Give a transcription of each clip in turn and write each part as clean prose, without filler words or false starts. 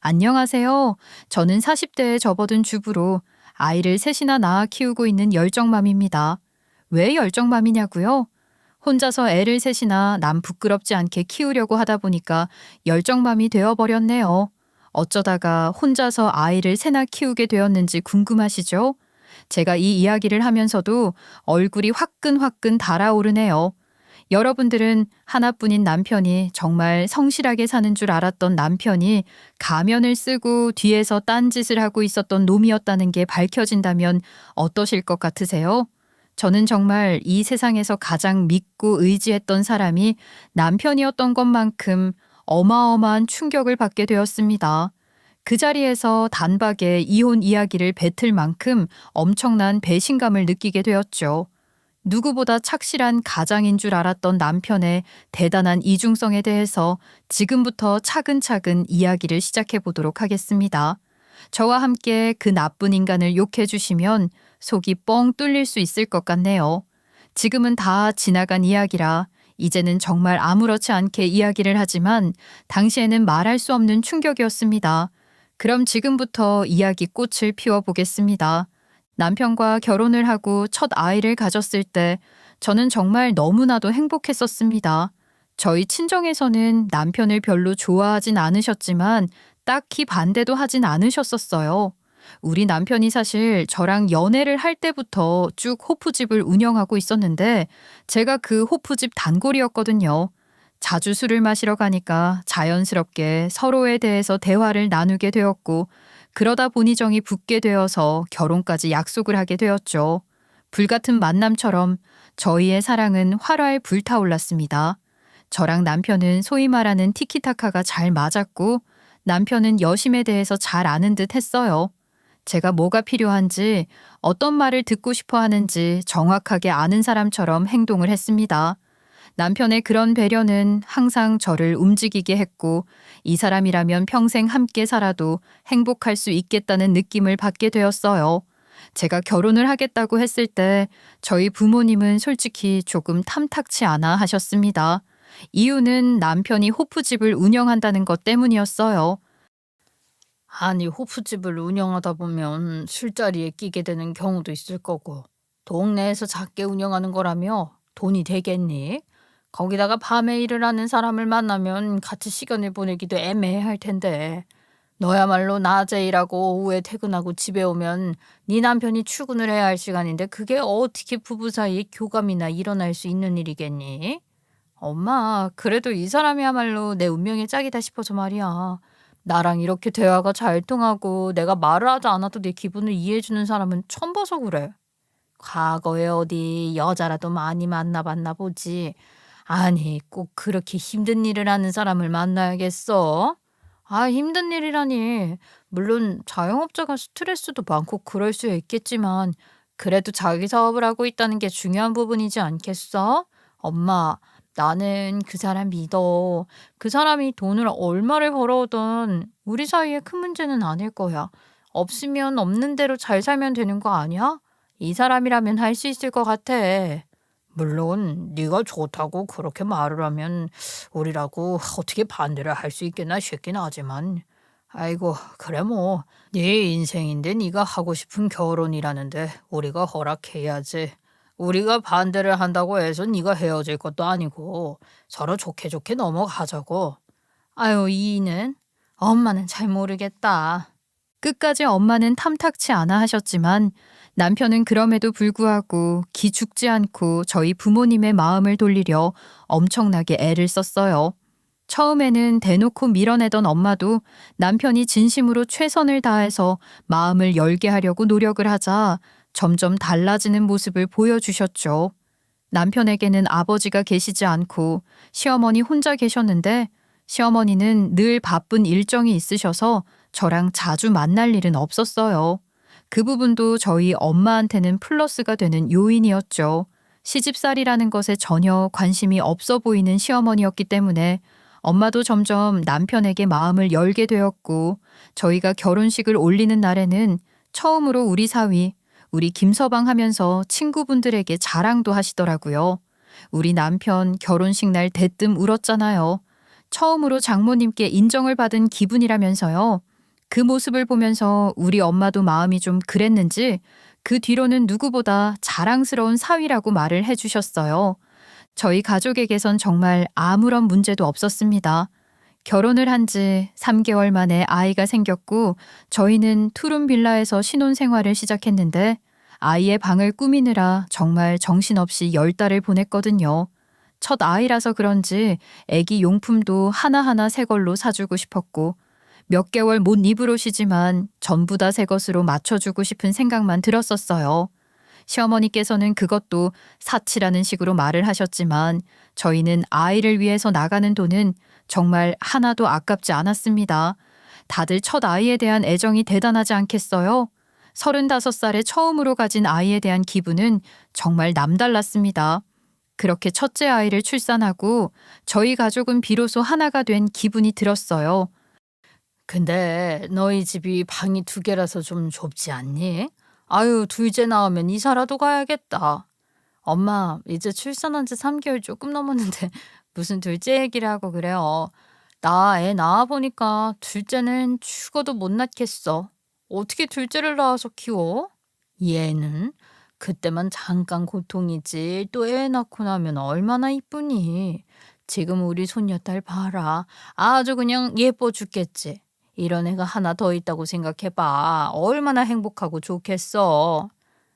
안녕하세요. 저는 40대에 접어든 주부로 아이를 셋이나 낳아 키우고 있는 열정맘입니다. 왜 열정맘이냐고요? 혼자서 애를 셋이나 남 부끄럽지 않게 키우려고 하다 보니까 열정맘이 되어버렸네요. 어쩌다가 혼자서 아이를 셋나 키우게 되었는지 궁금하시죠? 제가 이 이야기를 하면서도 얼굴이 화끈화끈 달아오르네요. 여러분들은 하나뿐인 남편이 정말 성실하게 사는 줄 알았던 남편이 가면을 쓰고 뒤에서 딴짓을 하고 있었던 놈이었다는 게 밝혀진다면 어떠실 것 같으세요? 저는 정말 이 세상에서 가장 믿고 의지했던 사람이 남편이었던 것만큼 어마어마한 충격을 받게 되었습니다. 그 자리에서 단박에 이혼 이야기를 뱉을 만큼 엄청난 배신감을 느끼게 되었죠. 누구보다 착실한 가장인 줄 알았던 남편의 대단한 이중성에 대해서 지금부터 차근차근 이야기를 시작해 보도록 하겠습니다. 저와 함께 그 나쁜 인간을 욕해 주시면 속이 뻥 뚫릴 수 있을 것 같네요. 지금은 다 지나간 이야기라 이제는 정말 아무렇지 않게 이야기를 하지만 당시에는 말할 수 없는 충격이었습니다. 그럼 지금부터 이야기 꽃을 피워보겠습니다. 남편과 결혼을 하고 첫 아이를 가졌을 때 저는 정말 너무나도 행복했었습니다. 저희 친정에서는 남편을 별로 좋아하진 않으셨지만 딱히 반대도 하진 않으셨었어요. 우리 남편이 사실 저랑 연애를 할 때부터 쭉 호프집을 운영하고 있었는데 제가 그 호프집 단골이었거든요. 자주 술을 마시러 가니까 자연스럽게 서로에 대해서 대화를 나누게 되었고 그러다 보니 정이 붙게 되어서 결혼까지 약속을 하게 되었죠. 불같은 만남처럼 저희의 사랑은 활활 불타올랐습니다. 저랑 남편은 소위 말하는 티키타카가 잘 맞았고 남편은 여심에 대해서 잘 아는 듯 했어요. 제가 뭐가 필요한지 어떤 말을 듣고 싶어 하는지 정확하게 아는 사람처럼 행동을 했습니다. 남편의 그런 배려는 항상 저를 움직이게 했고 이 사람이라면 평생 함께 살아도 행복할 수 있겠다는 느낌을 받게 되었어요. 제가 결혼을 하겠다고 했을 때 저희 부모님은 솔직히 조금 탐탁치 않아 하셨습니다. 이유는 남편이 호프집을 운영한다는 것 때문이었어요. 아니, 호프집을 운영하다 보면 술자리에 끼게 되는 경우도 있을 거고, 동네에서 작게 운영하는 거라며 돈이 되겠니? 거기다가 밤에 일을 하는 사람을 만나면 같이 시간을 보내기도 애매할 텐데, 너야말로 낮에 일하고 오후에 퇴근하고 집에 오면 네 남편이 출근을 해야 할 시간인데 그게 어떻게 부부 사이에 교감이나 일어날 수 있는 일이겠니? 엄마, 그래도 이 사람이야말로 내 운명의 짝이다 싶어서 말이야. 나랑 이렇게 대화가 잘 통하고 내가 말을 하지 않아도 내 기분을 이해해주는 사람은 처음 봐서 그래. 과거에 어디 여자라도 많이 만나봤나 보지. 아니, 꼭 그렇게 힘든 일을 하는 사람을 만나야겠어? 아, 힘든 일이라니. 물론 자영업자가 스트레스도 많고 그럴 수 있겠지만 그래도 자기 사업을 하고 있다는 게 중요한 부분이지 않겠어? 엄마, 나는 그 사람 믿어. 그 사람이 돈을 얼마를 벌어오든 우리 사이에 큰 문제는 아닐 거야. 없으면 없는 대로 잘 살면 되는 거 아니야? 이 사람이라면 할 수 있을 것 같아. 물론 네가 좋다고 그렇게 말을 하면 우리라고 어떻게 반대를 할 수 있겠나 싶긴 하지만 아이고 그래 뭐 네 인생인데 네가 하고 싶은 결혼이라는데 우리가 허락해야지. 우리가 반대를 한다고 해서 네가 헤어질 것도 아니고 서로 좋게 좋게 넘어가자고. 아유 이는 엄마는 잘 모르겠다. 끝까지 엄마는 탐탁치 않아 하셨지만 남편은 그럼에도 불구하고 기죽지 않고 저희 부모님의 마음을 돌리려 엄청나게 애를 썼어요. 처음에는 대놓고 밀어내던 엄마도 남편이 진심으로 최선을 다해서 마음을 열게 하려고 노력을 하자 점점 달라지는 모습을 보여주셨죠. 남편에게는 아버지가 계시지 않고 시어머니 혼자 계셨는데 시어머니는 늘 바쁜 일정이 있으셔서 저랑 자주 만날 일은 없었어요. 그 부분도 저희 엄마한테는 플러스가 되는 요인이었죠. 시집살이라는 것에 전혀 관심이 없어 보이는 시어머니였기 때문에 엄마도 점점 남편에게 마음을 열게 되었고 저희가 결혼식을 올리는 날에는 처음으로 우리 사위, 우리 김서방 하면서 친구분들에게 자랑도 하시더라고요. 우리 남편 결혼식 날 대뜸 울었잖아요. 처음으로 장모님께 인정을 받은 기분이라면서요. 그 모습을 보면서 우리 엄마도 마음이 좀 그랬는지 그 뒤로는 누구보다 자랑스러운 사위라고 말을 해주셨어요. 저희 가족에게선 정말 아무런 문제도 없었습니다. 결혼을 한 지 3개월 만에 아이가 생겼고 저희는 투룸 빌라에서 신혼생활을 시작했는데 아이의 방을 꾸미느라 정말 정신없이 10달을 보냈거든요. 첫 아이라서 그런지 아기 용품도 하나하나 새 걸로 사주고 싶었고 몇 개월 못 입을 옷이지만 전부 다 새 것으로 맞춰주고 싶은 생각만 들었었어요. 시어머니께서는 그것도 사치라는 식으로 말을 하셨지만 저희는 아이를 위해서 나가는 돈은 정말 하나도 아깝지 않았습니다. 다들 첫 아이에 대한 애정이 대단하지 않겠어요? 35살에 처음으로 가진 아이에 대한 기분은 정말 남달랐습니다. 그렇게 첫째 아이를 출산하고 저희 가족은 비로소 하나가 된 기분이 들었어요. 근데 너희 집이 방이 2개라서 좀 좁지 않니? 아유, 둘째 낳으면 이사라도 가야겠다. 엄마, 이제 출산한 지 3개월 조금 넘었는데 무슨 둘째 얘기를 하고 그래요. 나 애 낳아보니까 둘째는 죽어도 못 낳겠어. 어떻게 둘째를 낳아서 키워? 얘는 그때만 잠깐 고통이지 또 애 낳고 나면 얼마나 이쁘니. 지금 우리 손녀딸 봐라. 아주 그냥 예뻐 죽겠지. 이런 애가 하나 더 있다고 생각해봐. 얼마나 행복하고 좋겠어.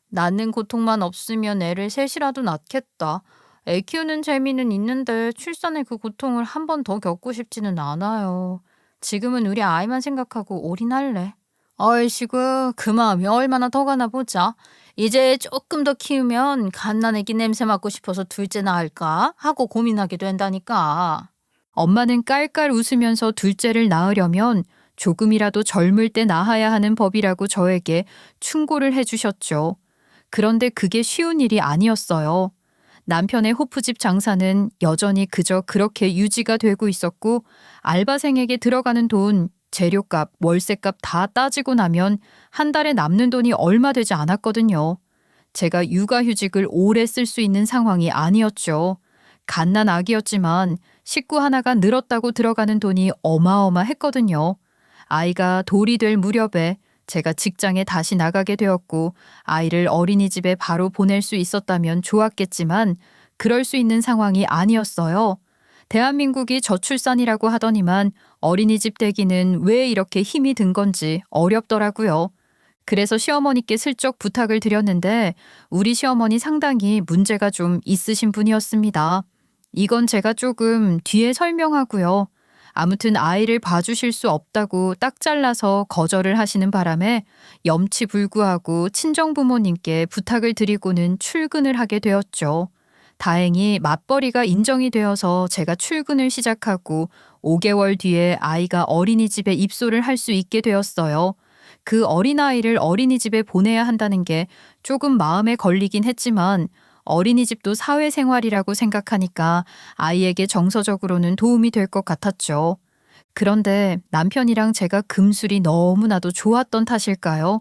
낳는 고통만 없으면 애를 셋이라도 낳겠다. 애 키우는 재미는 있는데 출산의 그 고통을 한 번 더 겪고 싶지는 않아요. 지금은 우리 아이만 생각하고 올인할래. 얼씨구, 그 마음이 얼마나 더 가나 보자. 이제 조금 더 키우면 갓난아기 냄새 맡고 싶어서 둘째 낳을까 하고 고민하게 된다니까. 엄마는 깔깔 웃으면서 둘째를 낳으려면 조금이라도 젊을 때 낳아야 하는 법이라고 저에게 충고를 해주셨죠. 그런데 그게 쉬운 일이 아니었어요. 남편의 호프집 장사는 여전히 그저 그렇게 유지가 되고 있었고 알바생에게 들어가는 돈, 재료값, 월세값 다 따지고 나면 한 달에 남는 돈이 얼마 되지 않았거든요. 제가 육아휴직을 오래 쓸 수 있는 상황이 아니었죠. 갓난 아기였지만 식구 하나가 늘었다고 들어가는 돈이 어마어마했거든요. 아이가 돌이 될 무렵에 제가 직장에 다시 나가게 되었고 아이를 어린이집에 바로 보낼 수 있었다면 좋았겠지만 그럴 수 있는 상황이 아니었어요. 대한민국이 저출산이라고 하더니만 어린이집 대기는 왜 이렇게 힘이 든 건지 어렵더라고요. 그래서 시어머니께 슬쩍 부탁을 드렸는데 우리 시어머니 상당히 문제가 좀 있으신 분이었습니다. 이건 제가 조금 뒤에 설명하고요. 아무튼 아이를 봐주실 수 없다고 딱 잘라서 거절을 하시는 바람에 염치불구하고 친정부모님께 부탁을 드리고는 출근을 하게 되었죠. 다행히 맞벌이가 인정이 되어서 제가 출근을 시작하고 5개월 뒤에 아이가 어린이집에 입소를 할 수 있게 되었어요. 그 어린아이를 어린이집에 보내야 한다는 게 조금 마음에 걸리긴 했지만 어린이집도 사회생활이라고 생각하니까 아이에게 정서적으로는 도움이 될 것 같았죠. 그런데 남편이랑 제가 금술이 너무나도 좋았던 탓일까요?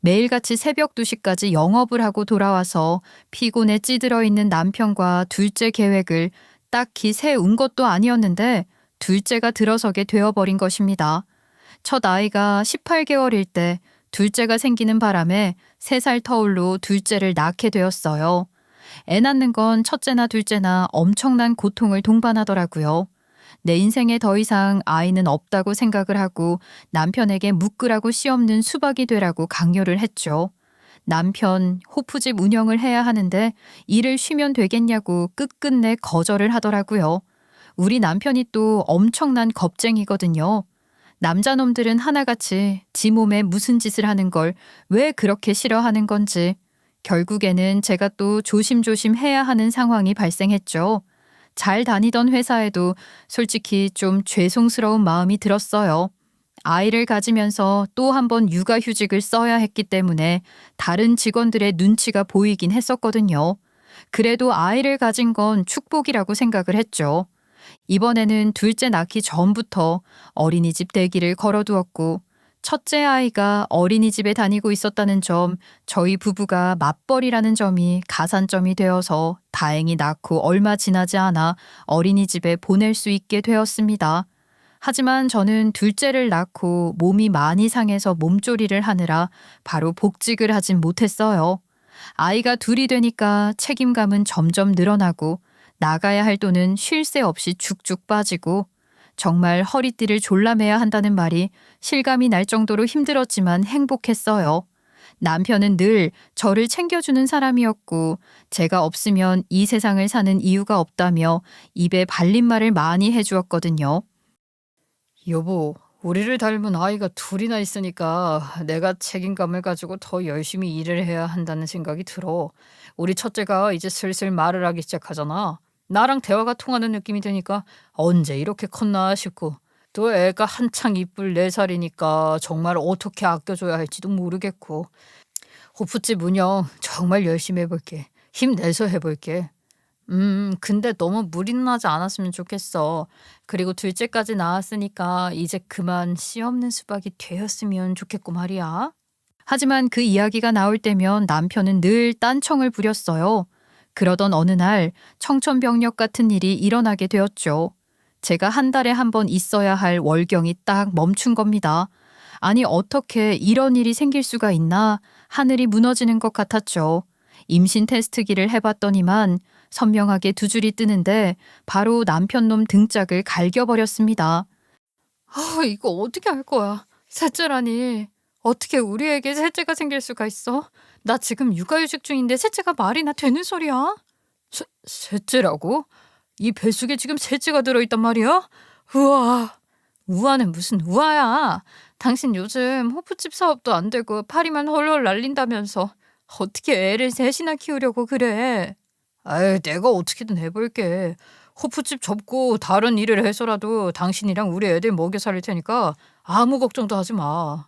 매일같이 새벽 2시까지 영업을 하고 돌아와서 피곤에 찌들어 있는 남편과 둘째 계획을 딱히 세운 것도 아니었는데 둘째가 들어서게 되어버린 것입니다. 첫 아이가 18개월일 때 둘째가 생기는 바람에 3살 터울로 둘째를 낳게 되었어요. 애 낳는 건 첫째나 둘째나 엄청난 고통을 동반하더라고요. 내 인생에 더 이상 아이는 없다고 생각을 하고 남편에게 묶으라고 씨없는 수박이 되라고 강요를 했죠. 남편 호프집 운영을 해야 하는데 일을 쉬면 되겠냐고 끝끝내 거절을 하더라고요. 우리 남편이 또 엄청난 겁쟁이거든요. 남자놈들은 하나같이 지 몸에 무슨 짓을 하는 걸 왜 그렇게 싫어하는 건지 결국에는 제가 또 조심조심 해야 하는 상황이 발생했죠. 잘 다니던 회사에도 솔직히 좀 죄송스러운 마음이 들었어요. 아이를 가지면서 또 한 번 육아휴직을 써야 했기 때문에 다른 직원들의 눈치가 보이긴 했었거든요. 그래도 아이를 가진 건 축복이라고 생각을 했죠. 이번에는 둘째 낳기 전부터 어린이집 대기를 걸어두었고 첫째 아이가 어린이집에 다니고 있었다는 점, 저희 부부가 맞벌이라는 점이 가산점이 되어서 다행히 낳고 얼마 지나지 않아 어린이집에 보낼 수 있게 되었습니다. 하지만 저는 둘째를 낳고 몸이 많이 상해서 몸조리를 하느라 바로 복직을 하진 못했어요. 아이가 둘이 되니까 책임감은 점점 늘어나고 나가야 할 돈은 쉴 새 없이 쭉쭉 빠지고 정말 허리띠를 졸라매야 한다는 말이 실감이 날 정도로 힘들었지만 행복했어요. 남편은 늘 저를 챙겨주는 사람이었고 제가 없으면 이 세상을 사는 이유가 없다며 입에 발린 말을 많이 해주었거든요. 여보, 우리를 닮은 아이가 둘이나 있으니까 내가 책임감을 가지고 더 열심히 일을 해야 한다는 생각이 들어. 우리 첫째가 이제 슬슬 말을 하기 시작하잖아. 나랑 대화가 통하는 느낌이 드니까 언제 이렇게 컸나 싶고, 또 애가 한창 이쁠 4살이니까 정말 어떻게 아껴줘야 할지도 모르겠고. 호프집 운영 정말 열심히 해볼게. 힘내서 해볼게. 근데 너무 무리는 하지 않았으면 좋겠어. 그리고 둘째까지 낳았으니까 이제 그만 씨 없는 수박이 되었으면 좋겠고 말이야. 하지만 그 이야기가 나올 때면 남편은 늘 딴청을 부렸어요. 그러던 어느 날 청천벽력 같은 일이 일어나게 되었죠. 제가 한 달에 한 번 있어야 할 월경이 딱 멈춘 겁니다. 아니 어떻게 이런 일이 생길 수가 있나 하늘이 무너지는 것 같았죠. 임신 테스트기를 해봤더니만 선명하게 두 줄이 뜨는데 바로 남편 놈 등짝을 갈겨버렸습니다. 이거 어떻게 할 거야? 셋째라니. 어떻게 우리에게 셋째가 생길 수가 있어? 나 지금 육아휴직 중인데 셋째가 말이나 되는 소리야? 셋째라고? 이 뱃속에 지금 셋째가 들어있단 말이야? 우와. 우아는 무슨 우아야. 당신 요즘 호프집 사업도 안 되고 파리만 헐헐 날린다면서 어떻게 애를 셋이나 키우려고 그래? 아유, 내가 어떻게든 해볼게. 호프집 접고 다른 일을 해서라도 당신이랑 우리 애들 먹여 살릴 테니까 아무 걱정도 하지 마.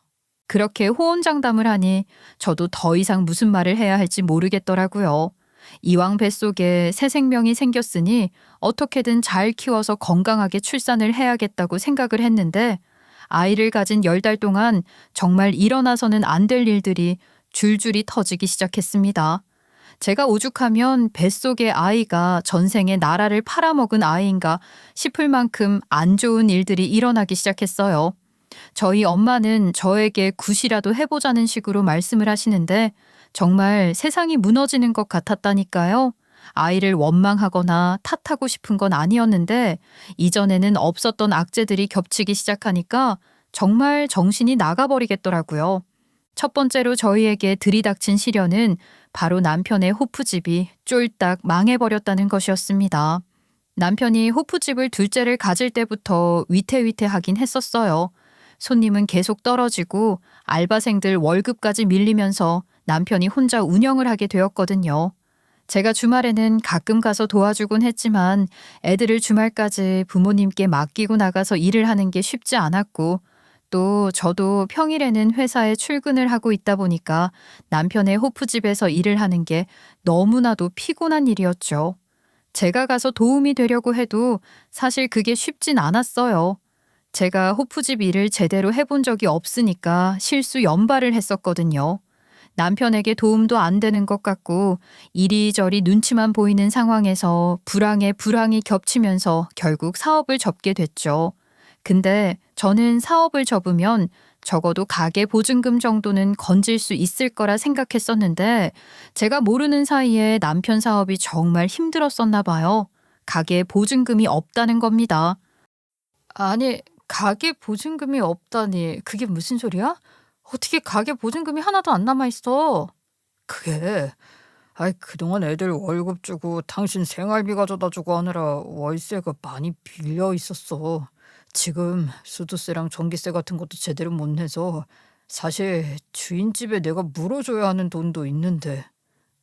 그렇게 호언장담을 하니 저도 더 이상 무슨 말을 해야 할지 모르겠더라고요. 이왕 뱃속에 새 생명이 생겼으니 어떻게든 잘 키워서 건강하게 출산을 해야겠다고 생각을 했는데 아이를 가진 10달 동안 정말 일어나서는 안 될 일들이 줄줄이 터지기 시작했습니다. 제가 오죽하면 뱃속의 아이가 전생에 나라를 팔아먹은 아이인가 싶을 만큼 안 좋은 일들이 일어나기 시작했어요. 저희 엄마는 저에게 굿이라도 해보자는 식으로 말씀을 하시는데 정말 세상이 무너지는 것 같았다니까요. 아이를 원망하거나 탓하고 싶은 건 아니었는데 이전에는 없었던 악재들이 겹치기 시작하니까 정말 정신이 나가버리겠더라고요. 첫 번째로 저희에게 들이닥친 시련은 바로 남편의 호프집이 쫄딱 망해버렸다는 것이었습니다. 남편이 호프집을 둘째를 가질 때부터 위태위태하긴 했었어요. 손님은 계속 떨어지고 알바생들 월급까지 밀리면서 남편이 혼자 운영을 하게 되었거든요. 제가 주말에는 가끔 가서 도와주곤 했지만 애들을 주말까지 부모님께 맡기고 나가서 일을 하는 게 쉽지 않았고 또 저도 평일에는 회사에 출근을 하고 있다 보니까 남편의 호프집에서 일을 하는 게 너무나도 피곤한 일이었죠. 제가 가서 도움이 되려고 해도 사실 그게 쉽진 않았어요. 제가 호프집 일을 제대로 해본 적이 없으니까 실수 연발을 했었거든요. 남편에게 도움도 안 되는 것 같고 이리저리 눈치만 보이는 상황에서 불황에 불황이 겹치면서 결국 사업을 접게 됐죠. 근데 저는 사업을 접으면 적어도 가계 보증금 정도는 건질 수 있을 거라 생각했었는데 제가 모르는 사이에 남편 사업이 정말 힘들었었나 봐요. 가계 보증금이 없다는 겁니다. 아니, 가계 보증금이 없다니 그게 무슨 소리야? 어떻게 가계 보증금이 하나도 안 남아있어? 그게 그동안 애들 월급 주고 당신 생활비 가져다 주고 하느라 월세가 많이 빌려 있었어. 지금 수도세랑 전기세 같은 것도 제대로 못 내서 사실 주인집에 내가 물어줘야 하는 돈도 있는데.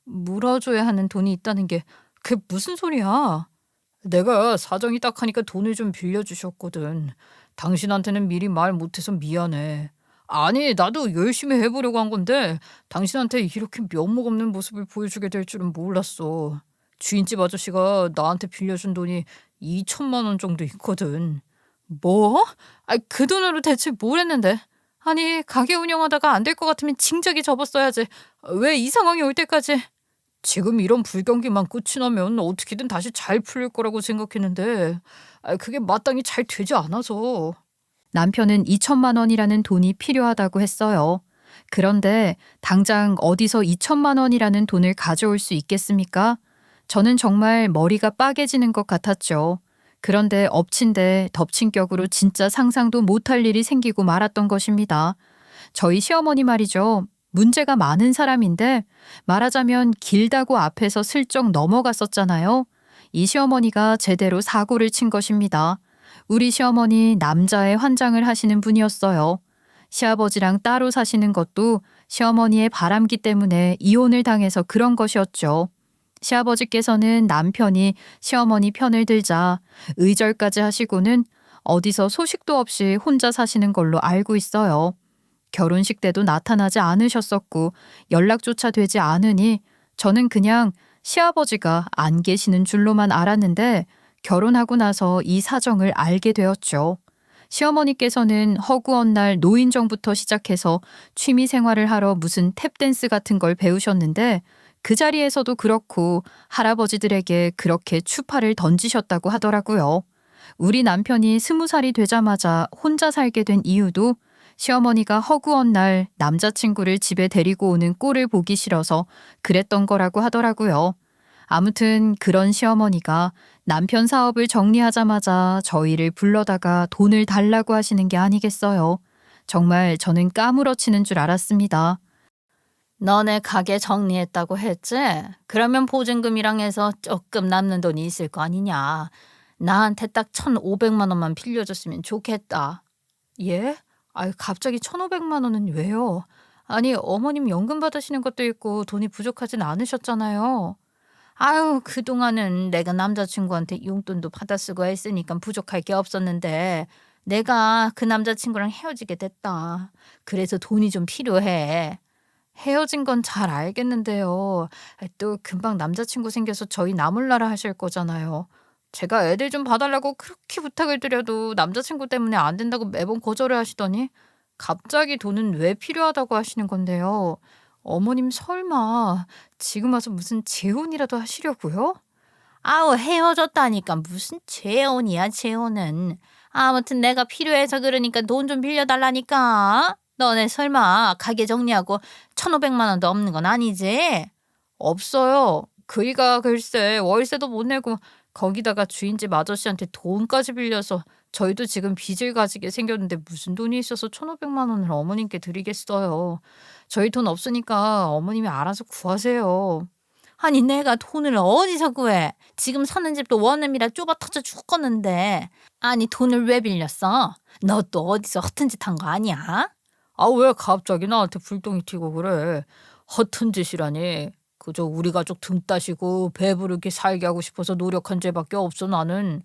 물어줘야 하는 돈이 있다는 게 그게 무슨 소리야? 내가 사정이 딱하니까 돈을 좀 빌려주셨거든. 당신한테는 미리 말 못해서 미안해. 아니, 나도 열심히 해보려고 한 건데 당신한테 이렇게 면목 없는 모습을 보여주게 될 줄은 몰랐어. 주인집 아저씨가 나한테 빌려준 돈이 2천만 원 정도 있거든. 뭐? 그 돈으로 대체 뭘 했는데? 아니, 가게 운영하다가 안 될 것 같으면 진작에 접었어야지. 왜 이 상황이 올 때까지? 지금 이런 불경기만 끝이 나면 어떻게든 다시 잘 풀릴 거라고 생각했는데 그게 마땅히 잘 되지 않아서. 남편은 2천만 원이라는 돈이 필요하다고 했어요. 그런데 당장 어디서 2천만 원이라는 돈을 가져올 수 있겠습니까? 저는 정말 머리가 빠개지는 것 같았죠. 그런데 엎친 데 덮친 격으로 진짜 상상도 못할 일이 생기고 말았던 것입니다. 저희 시어머니 말이죠. 문제가 많은 사람인데 말하자면 길다고 앞에서 슬쩍 넘어갔었잖아요. 이 시어머니가 제대로 사고를 친 것입니다. 우리 시어머니 남자의 환장을 하시는 분이었어요. 시아버지랑 따로 사시는 것도 시어머니의 바람기 때문에 이혼을 당해서 그런 것이었죠. 시아버지께서는 남편이 시어머니 편을 들자 의절까지 하시고는 어디서 소식도 없이 혼자 사시는 걸로 알고 있어요. 결혼식 때도 나타나지 않으셨었고 연락조차 되지 않으니 저는 그냥 시아버지가 안 계시는 줄로만 알았는데 결혼하고 나서 이 사정을 알게 되었죠. 시어머니께서는 허구한 날 노인정부터 시작해서 취미 생활을 하러 무슨 탭댄스 같은 걸 배우셨는데 그 자리에서도 그렇고 할아버지들에게 그렇게 추파를 던지셨다고 하더라고요. 우리 남편이 20살이 되자마자 혼자 살게 된 이유도 시어머니가 허구한 날 남자친구를 집에 데리고 오는 꼴을 보기 싫어서 그랬던 거라고 하더라고요. 아무튼 그런 시어머니가 남편 사업을 정리하자마자 저희를 불러다가 돈을 달라고 하시는 게 아니겠어요. 정말 저는 까무러치는 줄 알았습니다. 너네 가게 정리했다고 했지? 그러면 보증금이랑 해서 조금 남는 돈이 있을 거 아니냐. 나한테 딱 1,500만 원만 빌려줬으면 좋겠다. 예? 아유, 갑자기 1,500만 원은 왜요? 아니, 어머님 연금 받으시는 것도 있고 돈이 부족하진 않으셨잖아요. 아유, 그동안은 내가 남자친구한테 용돈도 받아 쓰고 했으니까 부족할 게 없었는데 내가 그 남자친구랑 헤어지게 됐다. 그래서 돈이 좀 필요해. 헤어진 건 잘 알겠는데요. 또 금방 남자친구 생겨서 저희 나몰라라 하실 거잖아요. 제가 애들 좀 봐달라고 그렇게 부탁을 드려도 남자친구 때문에 안 된다고 매번 거절을 하시더니 갑자기 돈은 왜 필요하다고 하시는 건데요. 어머님 설마 지금 와서 무슨 재혼이라도 하시려고요? 아우, 헤어졌다니까 무슨 재혼이야 재혼은. 아무튼 내가 필요해서 그러니까 돈 좀 빌려달라니까. 너네 설마 가게 정리하고 1,500만 원도 없는 건 아니지? 없어요. 그이가 글쎄 월세도 못 내고 거기다가 주인집 아저씨한테 돈까지 빌려서 저희도 지금 빚을 가지게 생겼는데 무슨 돈이 있어서 1,500만 원을 어머님께 드리겠어요. 저희 돈 없으니까 어머님이 알아서 구하세요. 아니, 내가 돈을 어디서 구해? 지금 사는 집도 원룸이라 좁아 터져 죽겠는데. 아니, 돈을 왜 빌렸어? 너 또 어디서 허튼 짓 한 거 아니야? 아, 왜 갑자기 나한테 불똥이 튀고 그래? 허튼 짓이라니. 그저 우리 가족 등 따시고 배부르게 살게 하고 싶어서 노력한 죄밖에 없어 나는.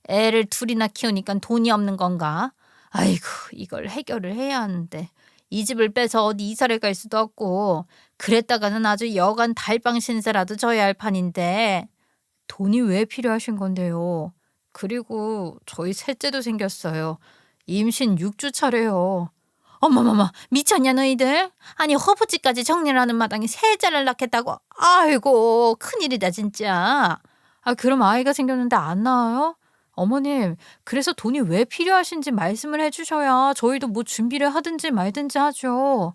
애를 둘이나 키우니까 돈이 없는 건가? 아이고, 이걸 해결을 해야 하는데 이 집을 빼서 어디 이사를 갈 수도 없고 그랬다가는 아주 여간 달방 신세라도 져야 할 판인데. 돈이 왜 필요하신 건데요? 그리고 저희 셋째도 생겼어요. 임신 6주 차래요. 어머머머, 미쳤냐 너희들? 아니, 허브지까지 정리를 하는 마당에 셋째를 낳겠다고? 아이고, 큰일이다 진짜. 아, 그럼 아이가 생겼는데 안 나와요? 어머님, 그래서 돈이 왜 필요하신지 말씀을 해주셔야 저희도 뭐 준비를 하든지 말든지 하죠.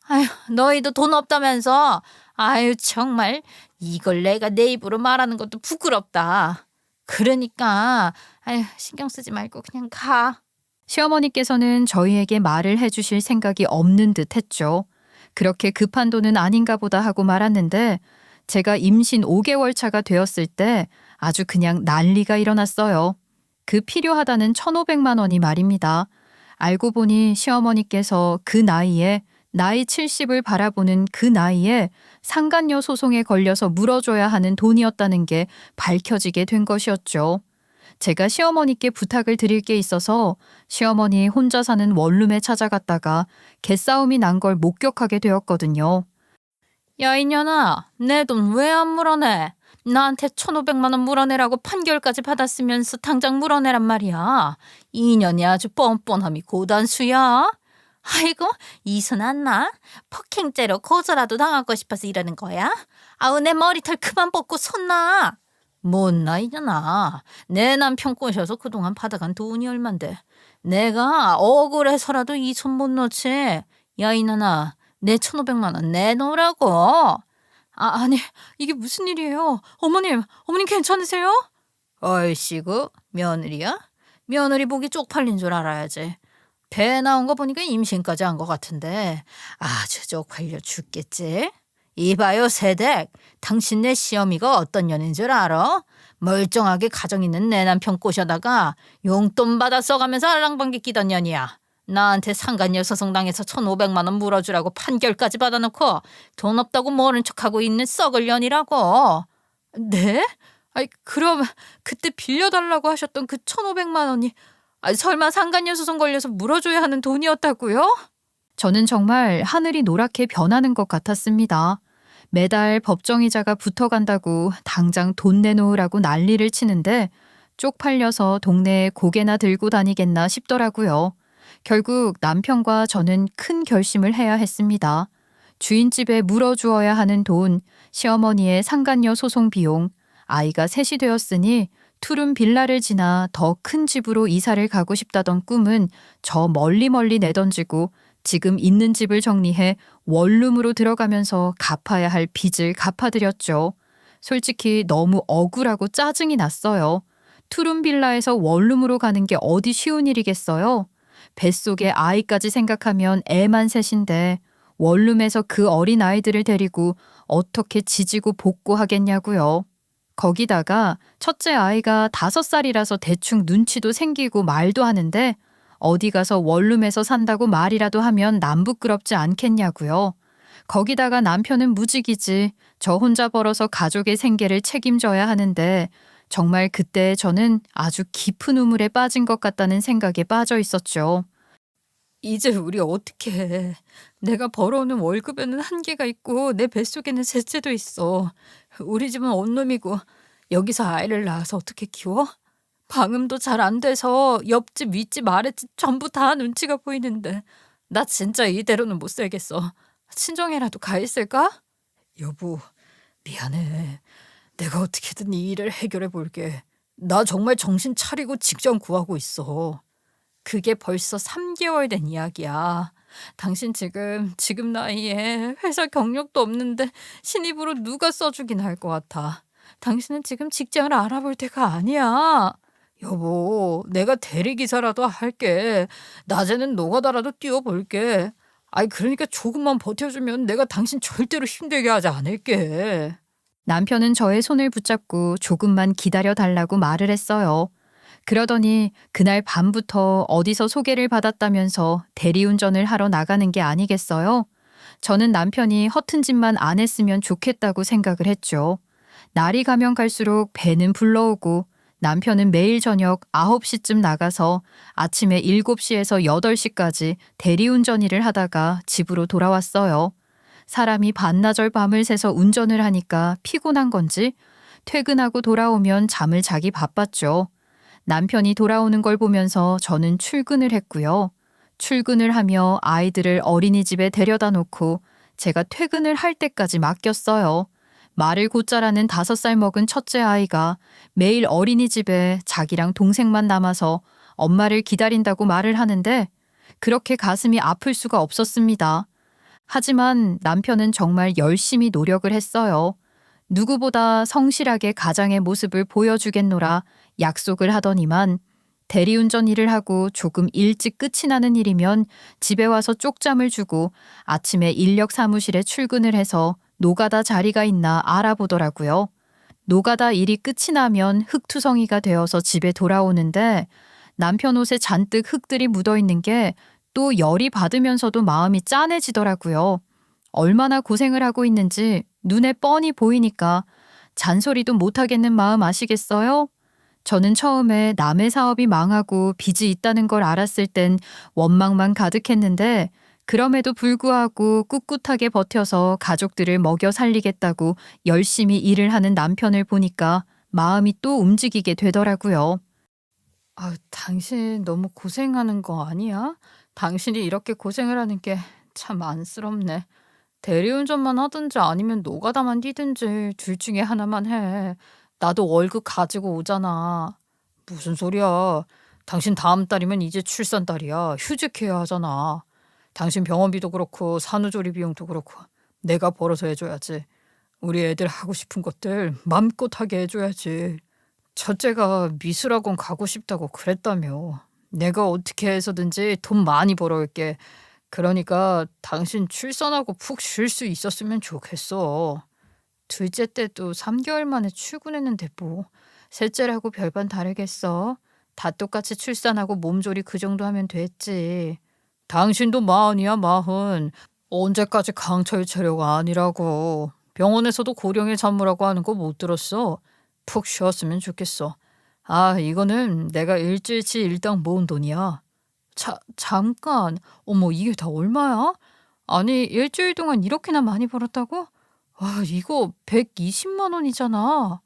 아휴, 너희도 돈 없다면서. 아유, 정말 이걸 내가 내 입으로 말하는 것도 부끄럽다. 그러니까 아휴, 신경 쓰지 말고 그냥 가. 시어머니께서는 저희에게 말을 해주실 생각이 없는 듯 했죠. 그렇게 급한 돈은 아닌가 보다 하고 말았는데 제가 임신 5개월 차가 되었을 때 아주 그냥 난리가 일어났어요. 그 필요하다는 1,500만 원이 말입니다. 알고 보니 시어머니께서 그 나이에 나이 70을 바라보는 그 나이에 상간녀 소송에 걸려서 물어줘야 하는 돈이었다는 게 밝혀지게 된 것이었죠. 제가 시어머니께 부탁을 드릴 게 있어서 시어머니 혼자 사는 원룸에 찾아갔다가 개싸움이 난 걸 목격하게 되었거든요. 야, 이년아, 내 돈 왜 안 물어내? 나한테 1,500만 원 물어내라고 판결까지 받았으면서 당장 물어내란 말이야. 이 인연이 아주 뻔뻔함이 고단수야. 아이고, 이순 안나? 폭행죄로 고소라도 당하고 싶어서 이러는 거야? 아우, 내 머리털 그만 뽑고 손 놔. 뭔 나이잖아. 내 남편 꼬셔서 그동안 받아간 돈이 얼만데. 내가 억울해서라도 이 손 못 놓지. 야, 이년아, 내 1,500만 원 내놓으라고. 아니, 이게 무슨 일이에요? 어머님 괜찮으세요? 얼씨구, 며느리야? 며느리 보기 쪽팔린 줄 알아야지. 배 나온 거 보니까 임신까지 한 것 같은데 아주 쪽팔려 죽겠지. 이봐요, 새댁. 당신네 시어미가 어떤 년인 줄 알아? 멀쩡하게 가정 있는 내 남편 꼬셔다가 용돈 받아 써가면서 알랑방귀 끼던 년이야. 나한테 상간녀 소송당해서 1,500만 원 물어주라고 판결까지 받아놓고 돈 없다고 모른 척하고 있는 썩을 년이라고. 네? 그럼 그때 빌려달라고 하셨던 그 1,500만 원이 설마 상간녀 소송 걸려서 물어줘야 하는 돈이었다고요? 저는 정말 하늘이 노랗게 변하는 것 같았습니다. 매달 법정이자가 붙어간다고 당장 돈 내놓으라고 난리를 치는데 쪽팔려서 동네에 고개나 들고 다니겠나 싶더라고요. 결국 남편과 저는 큰 결심을 해야 했습니다. 주인집에 물어주어야 하는 돈, 시어머니의 상간녀 소송 비용, 아이가 셋이 되었으니 투룸 빌라를 지나 더 큰 집으로 이사를 가고 싶다던 꿈은 저 멀리 내던지고 지금 있는 집을 정리해 원룸으로 들어가면서 갚아야 할 빚을 갚아드렸죠. 솔직히 너무 억울하고 짜증이 났어요. 투룸 빌라에서 원룸으로 가는 게 어디 쉬운 일이겠어요? 뱃속에 아이까지 생각하면 애만 셋인데 원룸에서 그 어린 아이들을 데리고 어떻게 지지고 볶고하겠냐고요. 거기다가 첫째 아이가 5살이라서 대충 눈치도 생기고 말도 하는데 어디 가서 원룸에서 산다고 말이라도 하면 남 부끄럽지 않겠냐고요. 거기다가 남편은 무직이지 저 혼자 벌어서 가족의 생계를 책임져야 하는데 정말 그때 저는 아주 깊은 우물에 빠진 것 같다는 생각에 빠져 있었죠. 이제 우리 어떻게 해. 내가 벌어오는 월급에는 한계가 있고 내 뱃속에는 셋째도 있어. 우리 집은 원룸이고 여기서 아이를 낳아서 어떻게 키워? 방음도 잘 안 돼서 옆집, 윗집, 아랫집 전부 다 눈치가 보이는데 나 진짜 이대로는 못 살겠어. 친정에라도 가 있을까? 여보, 미안해. 내가 어떻게든 이 일을 해결해 볼게. 나 정말 정신 차리고 직장 구하고 있어. 그게 벌써 3개월 된 이야기야. 당신 지금 나이에 회사 경력도 없는데 신입으로 누가 써주긴 할 것 같아. 당신은 지금 직장을 알아볼 때가 아니야. 여보, 내가 대리기사라도 할게. 낮에는 노가다라도 뛰어볼게. 그러니까 조금만 버텨주면 내가 당신 절대로 힘들게 하지 않을게. 남편은 저의 손을 붙잡고 조금만 기다려 달라고 말을 했어요. 그러더니 그날 밤부터 어디서 소개를 받았다면서 대리운전을 하러 나가는 게 아니겠어요? 저는 남편이 허튼 짓만 안 했으면 좋겠다고 생각을 했죠. 날이 가면 갈수록 배는 불러오고 남편은 매일 저녁 9시쯤 나가서 아침에 7시에서 8시까지 대리운전 일을 하다가 집으로 돌아왔어요. 사람이 반나절 밤을 새서 운전을 하니까 피곤한 건지 퇴근하고 돌아오면 잠을 자기 바빴죠. 남편이 돌아오는 걸 보면서 저는 출근을 했고요. 출근을 하며 아이들을 어린이집에 데려다 놓고 제가 퇴근을 할 때까지 맡겼어요. 말을 곧잘하는 5살 먹은 첫째 아이가 매일 어린이집에 자기랑 동생만 남아서 엄마를 기다린다고 말을 하는데 그렇게 가슴이 아플 수가 없었습니다. 하지만 남편은 정말 열심히 노력을 했어요. 누구보다 성실하게 가장의 모습을 보여주겠노라 약속을 하더니만 대리운전 일을 하고 조금 일찍 끝이 나는 일이면 집에 와서 쪽잠을 주고 아침에 인력 사무실에 출근을 해서 노가다 자리가 있나 알아보더라고요. 노가다 일이 끝이 나면 흙투성이가 되어서 집에 돌아오는데 남편 옷에 잔뜩 흙들이 묻어있는 게 또 열이 받으면서도 마음이 짠해지더라고요. 얼마나 고생을 하고 있는지 눈에 뻔히 보이니까 잔소리도 못하겠는 마음 아시겠어요? 저는 처음에 남의 사업이 망하고 빚이 있다는 걸 알았을 땐 원망만 가득했는데 그럼에도 불구하고 꿋꿋하게 버텨서 가족들을 먹여 살리겠다고 열심히 일을 하는 남편을 보니까 마음이 또 움직이게 되더라고요. 당신 너무 고생하는 거 아니야? 당신이 이렇게 고생을 하는 게 참 안쓰럽네. 대리운전만 하든지 아니면 노가다만 뛰든지 둘 중에 하나만 해. 나도 월급 가지고 오잖아. 무슨 소리야. 당신 다음 달이면 이제 출산 달이야. 휴직해야 하잖아. 당신 병원비도 그렇고 산후조리 비용도 그렇고 내가 벌어서 해줘야지. 우리 애들 하고 싶은 것들 맘껏 하게 해줘야지. 첫째가 미술학원 가고 싶다고 그랬다며. 내가 어떻게 해서든지 돈 많이 벌어올게. 그러니까 당신 출산하고 푹 쉴 수 있었으면 좋겠어. 둘째 때도 3개월 만에 출근했는데 뭐 셋째라고 별반 다르겠어. 다 똑같이 출산하고 몸조리 그 정도 하면 됐지. 당신도 마흔이야 마흔. 언제까지 강철 체력 아니라고. 병원에서도 고령의 산모라고 하는 거 못 들었어. 푹 쉬었으면 좋겠어. 아, 이거는 내가 일주일치 일당 모은 돈이야. 잠깐. 어머, 이게 다 얼마야? 아니, 일주일 동안 이렇게나 많이 벌었다고? 와, 이거 120만 원이잖아.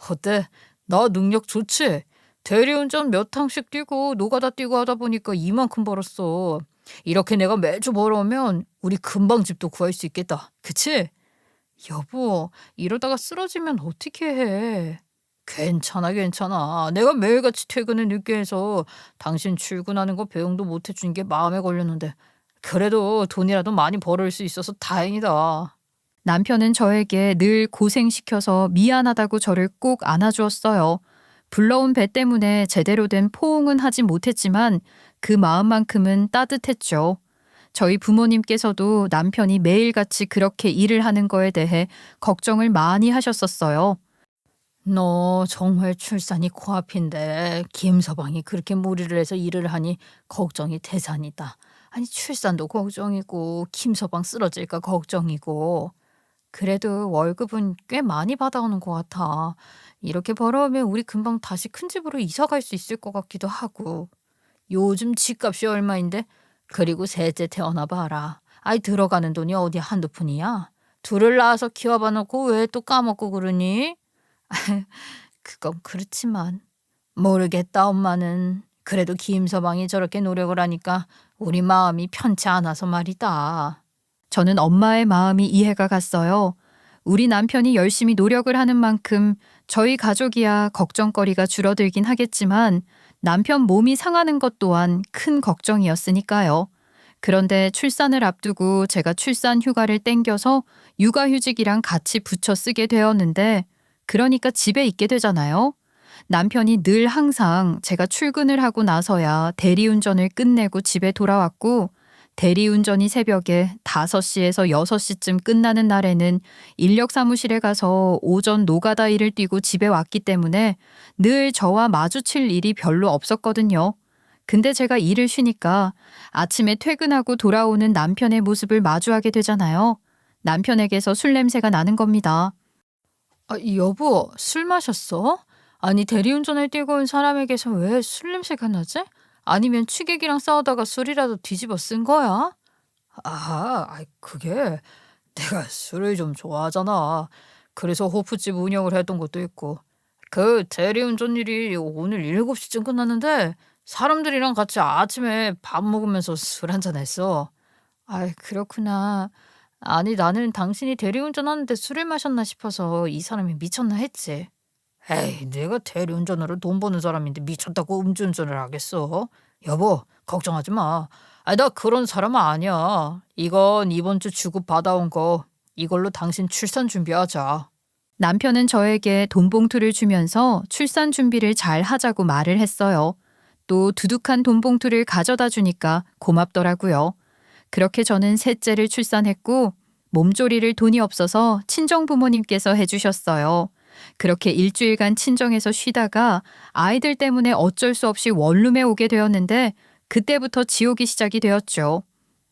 어때? 나 능력 좋지? 대리운전 몇 탕씩 뛰고 노가다 뛰고 하다 보니까 이만큼 벌었어. 이렇게 내가 매주 벌어오면 우리 금방 집도 구할 수 있겠다. 그치? 여보, 이러다가 쓰러지면 어떻게 해? 괜찮아, 괜찮아. 내가 매일같이 퇴근을 늦게 해서 당신 출근하는 거 배웅도 못 해준 게 마음에 걸렸는데 그래도 돈이라도 많이 벌을 수 있어서 다행이다. 남편은 저에게 늘 고생시켜서 미안하다고 저를 꼭 안아주었어요. 불러온 배 때문에 제대로 된 포옹은 하지 못했지만 그 마음만큼은 따뜻했죠. 저희 부모님께서도 남편이 매일같이 그렇게 일을 하는 거에 대해 걱정을 많이 하셨었어요. 너 정말 출산이 코앞인데 김서방이 그렇게 무리를 해서 일을 하니 걱정이 태산이다. 아니 출산도 걱정이고 김서방 쓰러질까 걱정이고. 그래도 월급은 꽤 많이 받아오는 것 같아. 이렇게 벌어오면 우리 금방 다시 큰 집으로 이사 갈 수 있을 것 같기도 하고. 요즘 집값이 얼마인데? 그리고 셋째 태어나 봐라. 아이 들어가는 돈이 어디 한두 푼이야? 둘을 낳아서 키워봐 놓고 왜 또 까먹고 그러니? 그건 그렇지만 모르겠다 엄마는. 그래도 김서방이 저렇게 노력을 하니까 우리 마음이 편치 않아서 말이다. 저는 엄마의 마음이 이해가 갔어요. 우리 남편이 열심히 노력을 하는 만큼 저희 가족이야 걱정거리가 줄어들긴 하겠지만 남편 몸이 상하는 것 또한 큰 걱정이었으니까요. 그런데 출산을 앞두고 제가 출산 휴가를 땡겨서 육아휴직이랑 같이 붙여 쓰게 되었는데 그러니까 집에 있게 되잖아요. 남편이 늘 항상 제가 출근을 하고 나서야 대리운전을 끝내고 집에 돌아왔고 대리운전이 새벽에 5시에서 6시쯤 끝나는 날에는 인력 사무실에 가서 오전 노가다 일을 뛰고 집에 왔기 때문에 늘 저와 마주칠 일이 별로 없었거든요. 근데 제가 일을 쉬니까 아침에 퇴근하고 돌아오는 남편의 모습을 마주하게 되잖아요. 남편에게서 술 냄새가 나는 겁니다. 아, 여보, 술 마셨어? 아니, 대리운전을 뛰고 온 사람에게서 왜 술 냄새가 나지? 아니면 취객이랑 싸우다가 술이라도 뒤집어 쓴 거야? 그게 내가 술을 좀 좋아하잖아. 그래서 호프집 운영을 했던 것도 있고. 그 대리운전 일이 오늘 7시쯤 끝났는데 사람들이랑 같이 아침에 밥 먹으면서 술 한잔 했어. 그렇구나. 아니, 나는 당신이 대리운전 하는데 술을 마셨나 싶어서 이 사람이 미쳤나 했지. 에이, 내가 대리운전으로 돈 버는 사람인데 미쳤다고 음주운전을 하겠어? 여보, 걱정하지 마. 나 그런 사람 아니야. 이건 이번 주 주급 받아온 거. 이걸로 당신 출산 준비하자. 남편은 저에게 돈 봉투를 주면서 출산 준비를 잘 하자고 말을 했어요. 또 두둑한 돈 봉투를 가져다 주니까 고맙더라고요. 그렇게 저는 셋째를 출산했고 몸조리를 돈이 없어서 친정 부모님께서 해주셨어요. 그렇게 일주일간 친정에서 쉬다가 아이들 때문에 어쩔 수 없이 원룸에 오게 되었는데 그때부터 지옥이 시작이 되었죠.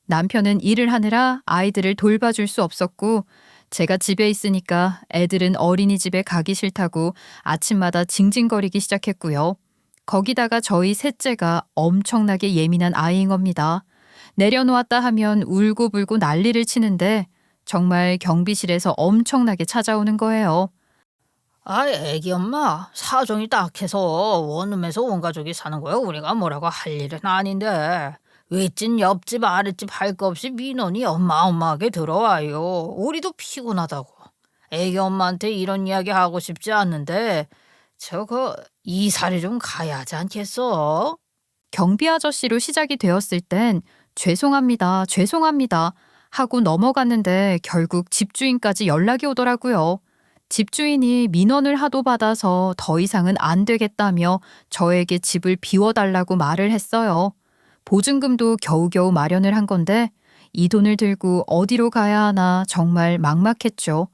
남편은 일을 하느라 아이들을 돌봐줄 수 없었고 제가 집에 있으니까 애들은 어린이집에 가기 싫다고 아침마다 징징거리기 시작했고요. 거기다가 저희 셋째가 엄청나게 예민한 아이인 겁니다. 내려놓았다 하면 울고불고 난리를 치는데 정말 경비실에서 엄청나게 찾아오는 거예요. 애기 엄마, 사정이 딱해서 원룸에서 온 가족이 사는 거야. 우리가 뭐라고 할 일은 아닌데. 윗집 옆집 아랫집 할 거 없이 민원이 어마어마하게 들어와요. 우리도 피곤하다고. 애기 엄마한테 이런 이야기 하고 싶지 않는데 저거 이사를 좀 가야 하지 않겠어? 경비 아저씨로 시작이 되었을 땐 죄송합니다, 죄송합니다 하고 넘어갔는데 결국 집주인까지 연락이 오더라고요. 집주인이 민원을 하도 받아서 더 이상은 안 되겠다며 저에게 집을 비워달라고 말을 했어요. 보증금도 겨우겨우 마련을 한 건데 이 돈을 들고 어디로 가야 하나 정말 막막했죠.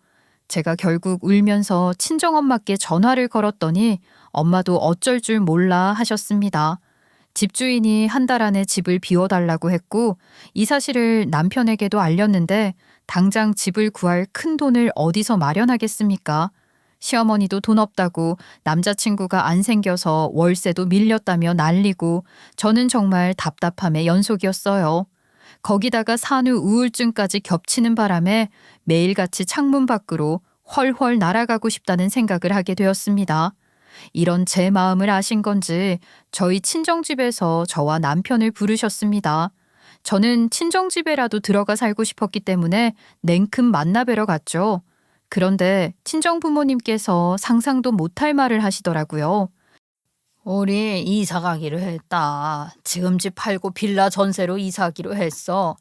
제가 결국 울면서 친정엄마께 전화를 걸었더니 엄마도 어쩔 줄 몰라 하셨습니다. 집주인이 한 달 안에 집을 비워달라고 했고 이 사실을 남편에게도 알렸는데 당장 집을 구할 큰 돈을 어디서 마련하겠습니까? 시어머니도 돈 없다고 남자친구가 안 생겨서 월세도 밀렸다며 난리고 저는 정말 답답함의 연속이었어요. 거기다가 산후 우울증까지 겹치는 바람에 매일같이 창문 밖으로 훨훨 날아가고 싶다는 생각을 하게 되었습니다. 이런 제 마음을 아신 건지 저희 친정집에서 저와 남편을 부르셨습니다. 저는 친정집에라도 들어가 살고 싶었기 때문에 냉큼 만나뵈러 갔죠. 그런데 친정부모님께서 상상도 못할 말을 하시더라고요. 우리 이사 가기로 했다. 지금 집 팔고 빌라 전세로 이사하기로 했어.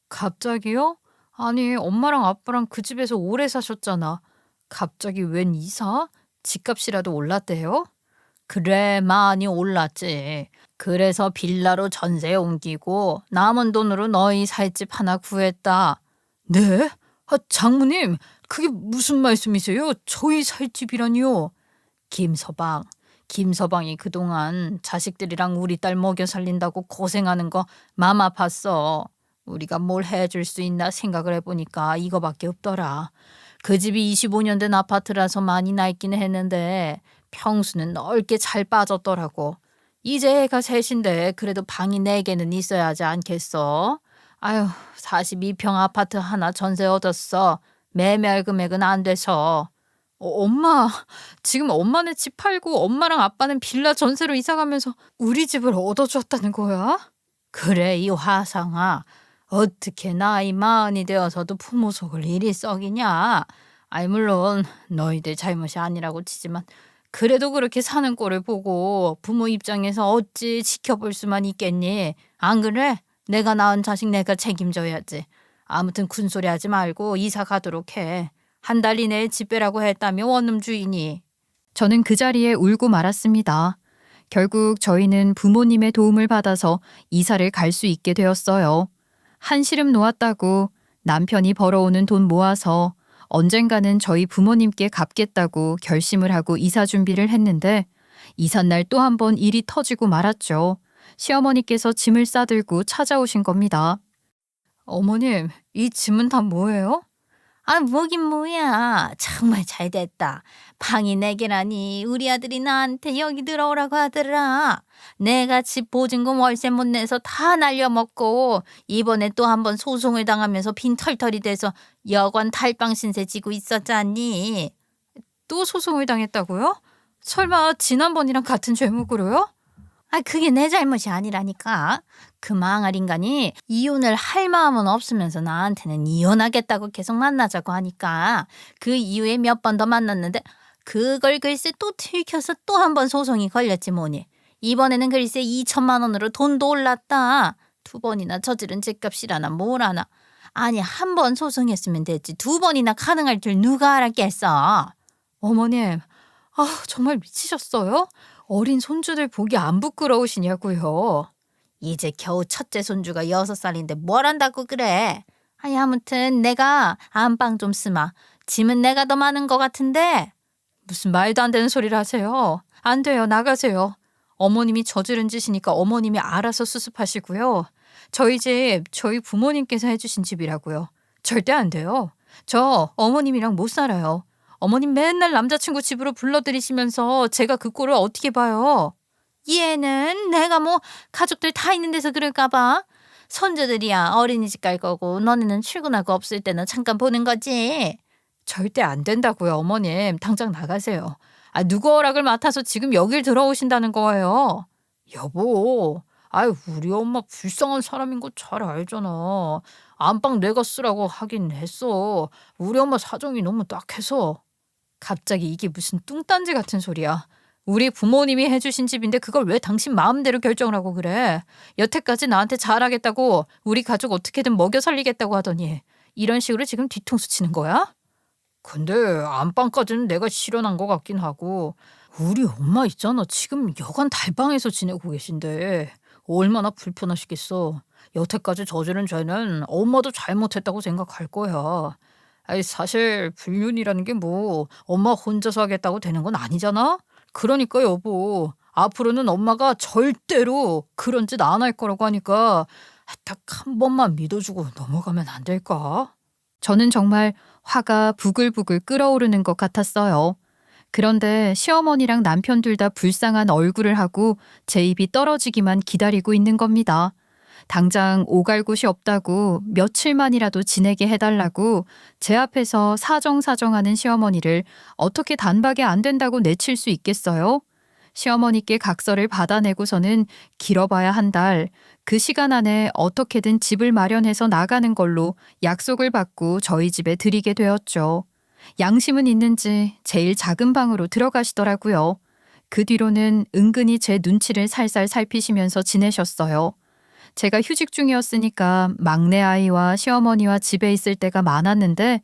갑자기요? 아니, 엄마랑 아빠랑 그 집에서 오래 사셨잖아. 갑자기 웬 이사? 집값이라도 올랐대요? 그래, 많이 올랐지. 그래서 빌라로 전세 옮기고 남은 돈으로 너희 살 집 하나 구했다. 네? 장모님, 그게 무슨 말씀이세요? 저희 살 집이라니요? 김서방이 그동안 자식들이랑 우리 딸 먹여 살린다고 고생하는 거 맘 아팠어. 우리가 뭘 해줄 수 있나 생각을 해보니까 이거밖에 없더라. 그 집이 25년 된 아파트라서 많이 낡기는 했는데 평수는 넓게 잘 빠졌더라고. 이제 애가 셋인데 그래도 방이 4개는 있어야 하지 않겠어? 아유, 42평 아파트 하나 전세 얻었어. 매매할 금액은 안 돼서. 엄마, 지금 엄마네 집 팔고 엄마랑 아빠는 빌라 전세로 이사 가면서 우리 집을 얻어주었다는 거야? 그래, 이 화상아. 어떻게 나이 40이 되어서도 부모 속을 이리 썩이냐? 아이, 물론 너희들 잘못이 아니라고 치지만 그래도 그렇게 사는 꼴을 보고 부모 입장에서 어찌 지켜볼 수만 있겠니? 안 그래? 내가 낳은 자식 내가 책임져야지. 아무튼 군소리 하지 말고 이사 가도록 해. 한 달 이내에 집 빼라고 했다며 원룸 주인이. 저는 그 자리에 울고 말았습니다. 결국 저희는 부모님의 도움을 받아서 이사를 갈 수 있게 되었어요. 한시름 놓았다고 남편이 벌어오는 돈 모아서 언젠가는 저희 부모님께 갚겠다고 결심을 하고 이사 준비를 했는데 이삿날 또 한 번 일이 터지고 말았죠. 시어머니께서 짐을 싸들고 찾아오신 겁니다. 어머님, 이 짐은 다 뭐예요? 아, 뭐긴 뭐야. 정말 잘 됐다. 방이 4개라니 우리 아들이 나한테 여기 들어오라고 하더라. 내가 집 보증금 월세 못 내서 다 날려먹고 이번에 또 한 번 소송을 당하면서 빈털털이 돼서 여관 탈방 신세 지고 있었잖니. 또 소송을 당했다고요? 설마 지난번이랑 같은 죄목으로요? 아, 그게 내 잘못이 아니라니까. 그 망할 인간이 이혼을 할 마음은 없으면서 나한테는 이혼하겠다고 계속 만나자고 하니까 그 이후에 몇 번 더 만났는데 그걸 글쎄 또 들켜서 또 한 번 소송이 걸렸지 뭐니. 이번에는 글쎄 2천만 원으로 돈도 올랐다. 2번이나 저지른 집값이라나 뭐라나. 아니, 한 번 소송했으면 됐지 2번이나 가능할 줄 누가 알았겠어. 어머님, 정말 미치셨어요? 어린 손주들 보기 안 부끄러우시냐고요. 이제 겨우 첫째 손주가 6살인데 뭘 한다고 그래. 아니, 아무튼 내가 안방 좀 쓰마. 짐은 내가 더 많은 것 같은데. 무슨 말도 안 되는 소리를 하세요. 안 돼요. 나가세요. 어머님이 저지른 짓이니까 어머님이 알아서 수습하시고요. 저희 집 저희 부모님께서 해주신 집이라고요. 절대 안 돼요. 저 어머님이랑 못 살아요. 어머님 맨날 남자친구 집으로 불러들이시면서 제가 그 꼴을 어떻게 봐요. 얘는 내가 뭐 가족들 다 있는 데서 그럴까 봐. 손주들이야 어린이집 갈 거고 너네는 출근하고 없을 때는 잠깐 보는 거지. 절대 안 된다고요. 어머님 당장 나가세요. 누구 허락을 맡아서 지금 여길 들어오신다는 거예요. 여보, 아유, 우리 엄마 불쌍한 사람인 거 잘 알잖아. 안방 내가 쓰라고 하긴 했어. 우리 엄마 사정이 너무 딱해서. 갑자기 이게 무슨 뚱딴지 같은 소리야. 우리 부모님이 해주신 집인데 그걸 왜 당신 마음대로 결정을 하고 그래? 여태까지 나한테 잘하겠다고 우리 가족 어떻게든 먹여 살리겠다고 하더니 이런 식으로 지금 뒤통수 치는 거야? 근데 안방까지는 내가 실현한 것 같긴 하고 우리 엄마 있잖아. 지금 여간 달방에서 지내고 계신데 얼마나 불편하시겠어. 여태까지 저지른 죄는 엄마도 잘못했다고 생각할 거야. 아니 사실 불륜이라는 게 뭐 엄마 혼자서 하겠다고 되는 건 아니잖아? 그러니까 여보 앞으로는 엄마가 절대로 그런 짓 안 할 거라고 하니까 딱 한 번만 믿어주고 넘어가면 안 될까? 저는 정말 화가 부글부글 끓어오르는 것 같았어요. 그런데 시어머니랑 남편 둘 다 불쌍한 얼굴을 하고 제 입이 떨어지기만 기다리고 있는 겁니다. 당장 오갈 곳이 없다고 며칠만이라도 지내게 해달라고 제 앞에서 사정사정하는 시어머니를 어떻게 단박에 안 된다고 내칠 수 있겠어요? 시어머니께 각서를 받아내고서는 길어봐야 한 달, 그 시간 안에 어떻게든 집을 마련해서 나가는 걸로 약속을 받고 저희 집에 들이게 되었죠. 양심은 있는지 제일 작은 방으로 들어가시더라고요. 그 뒤로는 은근히 제 눈치를 살살 살피시면서 지내셨어요. 제가 휴직 중이었으니까 막내 아이와 시어머니와 집에 있을 때가 많았는데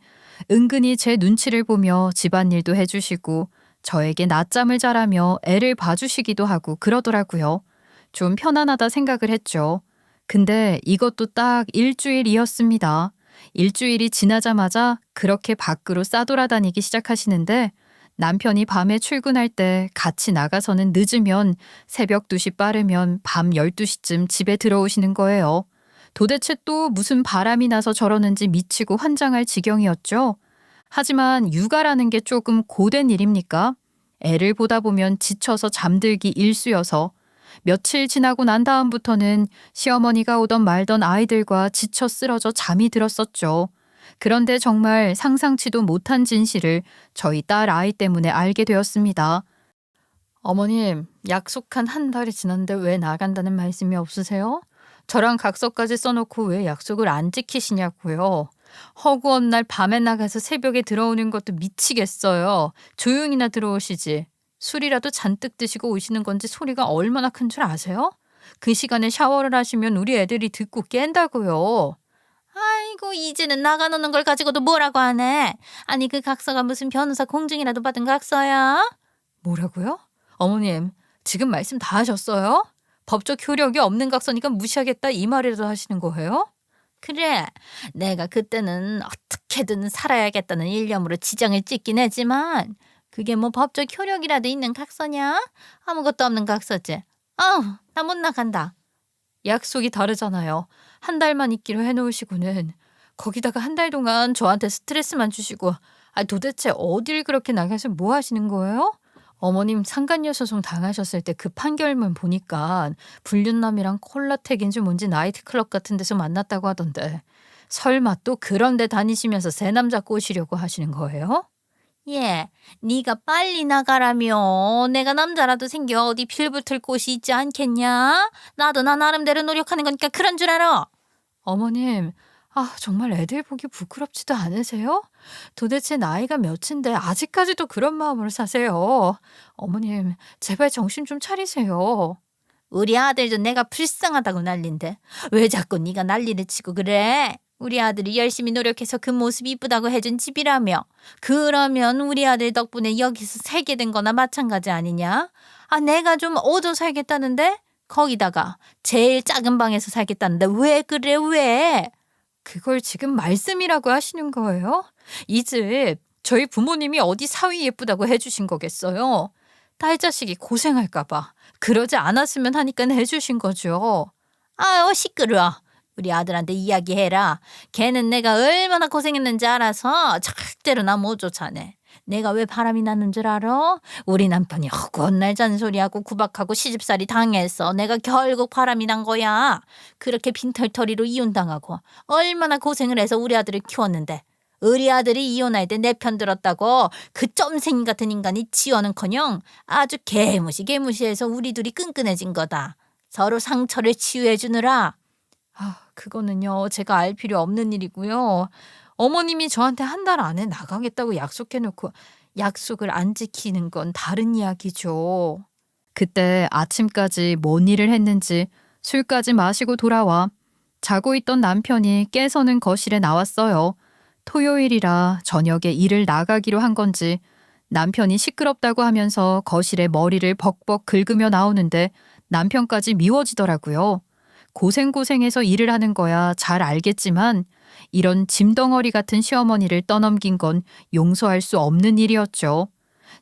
은근히 제 눈치를 보며 집안일도 해주시고 저에게 낮잠을 자라며 애를 봐주시기도 하고 그러더라고요. 좀 편안하다 생각을 했죠. 근데 이것도 딱 일주일이었습니다. 일주일이 지나자마자 그렇게 밖으로 싸돌아다니기 시작하시는데 남편이 밤에 출근할 때 같이 나가서는 늦으면 새벽 2시 빠르면 밤 12시쯤 집에 들어오시는 거예요. 도대체 또 무슨 바람이 나서 저러는지 미치고 환장할 지경이었죠. 하지만 육아라는 게 조금 고된 일입니까? 애를 보다 보면 지쳐서 잠들기 일쑤여서 며칠 지나고 난 다음부터는 시어머니가 오던 말던 아이들과 지쳐 쓰러져 잠이 들었었죠. 그런데 정말 상상치도 못한 진실을 저희 딸 아이 때문에 알게 되었습니다. 어머님, 약속한 한 달이 지났는데 왜 나간다는 말씀이 없으세요? 저랑 각서까지 써놓고 왜 약속을 안 지키시냐고요. 허구한 날 밤에 나가서 새벽에 들어오는 것도 미치겠어요. 조용히나 들어오시지. 술이라도 잔뜩 드시고 오시는 건지 소리가 얼마나 큰 줄 아세요? 그 시간에 샤워를 하시면 우리 애들이 듣고 깬다고요. 아이고 이제는 나가노는 걸 가지고도 뭐라고 하네. 아니 그 각서가 무슨 변호사 공증이라도 받은 각서야? 뭐라고요? 어머님 지금 말씀 다 하셨어요? 법적 효력이 없는 각서니까 무시하겠다 이 말이라도 하시는 거예요? 그래 내가 그때는 어떻게든 살아야겠다는 일념으로 지장을 찍긴 했지만 그게 뭐 법적 효력이라도 있는 각서냐? 아무것도 없는 각서지. 나 못 나간다. 약속이 다르잖아요. 한 달만 있기로 해놓으시고는 거기다가 한 달 동안 저한테 스트레스만 주시고 도대체 어딜 그렇게 나가서 뭐 하시는 거예요? 어머님 상간녀 소송 당하셨을 때 그 판결문 보니까 불륜남이랑 콜라텍인지 뭔지 나이트클럽 같은 데서 만났다고 하던데 설마 또 그런 데 다니시면서 새 남자 꼬시려고 하시는 거예요? 예, 네가 빨리 나가라며. 내가 남자라도 생겨 어디 빌붙을 곳이 있지 않겠냐? 나도 나 나름대로 노력하는 거니까 그런 줄 알아. 어머님, 정말 애들 보기 부끄럽지도 않으세요? 도대체 나이가 몇인데 아직까지도 그런 마음으로 사세요. 어머님, 제발 정신 좀 차리세요. 우리 아들도 내가 불쌍하다고 난린데 왜 자꾸 네가 난리를 치고 그래? 우리 아들이 열심히 노력해서 그 모습이 이쁘다고 해준 집이라며. 그러면 우리 아들 덕분에 여기서 살게 된 거나 마찬가지 아니냐? 내가 좀 얻어 살겠다는데? 거기다가 제일 작은 방에서 살겠다는데 왜 그래 왜? 그걸 지금 말씀이라고 하시는 거예요? 이 집 저희 부모님이 어디 사위 예쁘다고 해주신 거겠어요? 딸 자식이 고생할까 봐 그러지 않았으면 하니까 해주신 거죠. 시끄러워. 우리 아들한테 이야기해라. 걔는 내가 얼마나 고생했는지 알아서 절대로 나 못 쫓아내. 내가 왜 바람이 났는 줄 알아? 우리 남편이 허구한 날 잔소리하고 구박하고 시집살이 당해서 내가 결국 바람이 난 거야. 그렇게 빈털터리로 이혼당하고 얼마나 고생을 해서 우리 아들을 키웠는데 우리 아들이 이혼할 때 내 편 들었다고 그 점생이 같은 인간이 지원은커녕 아주 개무시해서 우리 둘이 끈끈해진 거다. 서로 상처를 치유해 주느라. 그거는요, 제가 알 필요 없는 일이고요. 어머님이 저한테 한 달 안에 나가겠다고 약속해놓고 약속을 안 지키는 건 다른 이야기죠. 그때 아침까지 뭔 일을 했는지 술까지 마시고 돌아와 자고 있던 남편이 깨서는 거실에 나왔어요. 토요일이라 저녁에 일을 나가기로 한 건지 남편이 시끄럽다고 하면서 거실에 머리를 벅벅 긁으며 나오는데 남편까지 미워지더라고요. 고생고생해서 일을 하는 거야 잘 알겠지만 이런 짐덩어리 같은 시어머니를 떠넘긴 건 용서할 수 없는 일이었죠.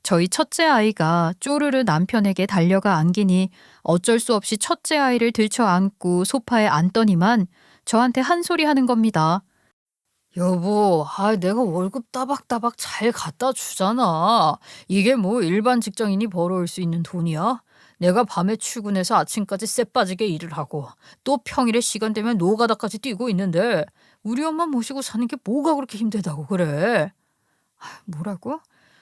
저희 첫째 아이가 쪼르르 남편에게 달려가 안기니 어쩔 수 없이 첫째 아이를 들쳐 안고 소파에 앉더니만 저한테 한 소리 하는 겁니다. 여보, 내가 월급 따박따박 잘 갖다 주잖아. 이게 뭐 일반 직장인이 벌어올 수 있는 돈이야? 내가 밤에 출근해서 아침까지 쎄 빠지게 일을 하고 또 평일에 시간 되면 노가다까지 뛰고 있는데 우리 엄마 모시고 사는 게 뭐가 그렇게 힘들다고 그래? 뭐라고?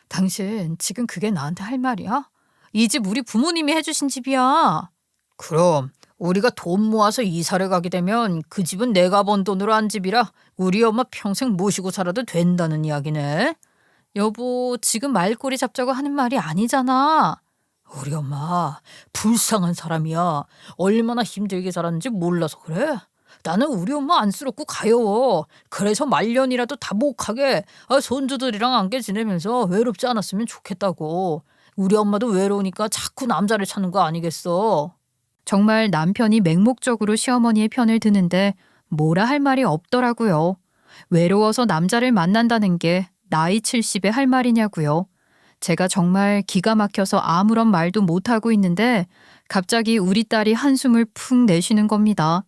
당신 지금 그게 나한테 할 말이야? 이 집 우리 부모님이 해주신 집이야. 그럼 우리가 돈 모아서 이사를 가게 되면 그 집은 내가 번 돈으로 한 집이라 우리 엄마 평생 모시고 살아도 된다는 이야기네. 여보, 지금 말꼬리 잡자고 하는 말이 아니잖아. 우리 엄마 불쌍한 사람이야. 얼마나 힘들게 살았는지 몰라서 그래. 나는 우리 엄마 안쓰럽고 가여워. 그래서 말년이라도 다 못 가게 손주들이랑 함께 지내면서 외롭지 않았으면 좋겠다고. 우리 엄마도 외로우니까 자꾸 남자를 찾는 거 아니겠어. 정말 남편이 맹목적으로 시어머니의 편을 드는데 뭐라 할 말이 없더라고요. 외로워서 남자를 만난다는 게 나이 70에 할 말이냐고요. 제가 정말 기가 막혀서 아무런 말도 못하고 있는데 갑자기 우리 딸이 한숨을 푹 내쉬는 겁니다.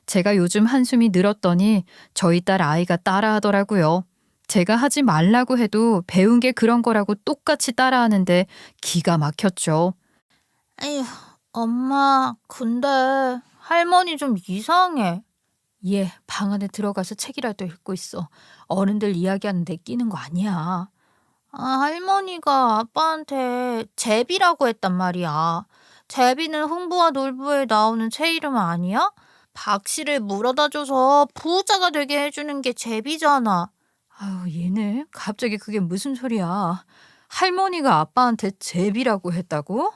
제가 요즘 한숨이 늘었더니 저희 딸 아이가 따라하더라고요. 제가 하지 말라고 해도 배운 게 그런 거라고 똑같이 따라하는데 기가 막혔죠. 에휴, 엄마, 근데 할머니 좀 이상해. 얘 방 안에 들어가서 책이라도 읽고 있어. 어른들 이야기하는데 끼는 거 아니야. 할머니가 아빠한테 제비라고 했단 말이야. 제비는 흥부와 놀부에 나오는 새 이름 아니야? 박씨를 물어다 줘서 부자가 되게 해주는 게 제비잖아. 얘는 갑자기 그게 무슨 소리야. 할머니가 아빠한테 제비라고 했다고?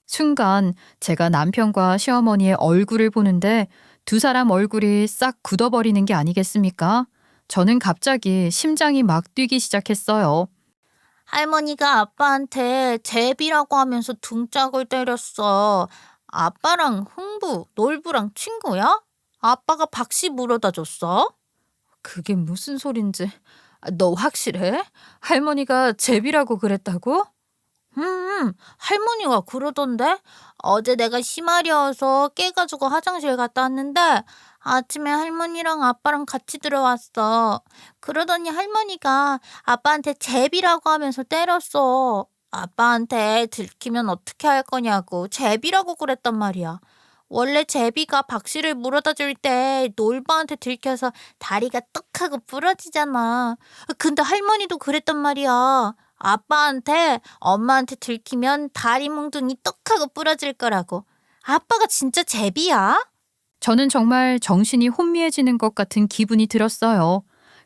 순간 제가 남편과 시어머니의 얼굴을 보는데 두 사람 얼굴이 싹 굳어버리는 게 아니겠습니까? 저는 갑자기 심장이 막 뛰기 시작했어요. 할머니가 아빠한테 제비라고 하면서 등짝을 때렸어. 아빠랑 흥부, 놀부랑 친구야? 아빠가 박씨 물어다 줬어? 그게 무슨 소린지. 너 확실해? 할머니가 제비라고 그랬다고? 할머니가 그러던데? 어제 내가 심하려워서 깨가지고 화장실 갔다 왔는데 아침에 할머니랑 아빠랑 같이 들어왔어. 그러더니 할머니가 아빠한테 제비라고 하면서 때렸어. 아빠한테 들키면 어떻게 할 거냐고 제비라고 그랬단 말이야. 원래 제비가 박씨를 물어다 줄 때 놀부한테 들켜서 다리가 떡 하고 부러지잖아. 근데 할머니도 그랬단 말이야. 아빠한테 엄마한테 들키면 다리 몽둥이 떡 하고 부러질 거라고. 아빠가 진짜 제비야? 저는 정말 정신이 혼미해지는 것 같은 기분이 들었어요.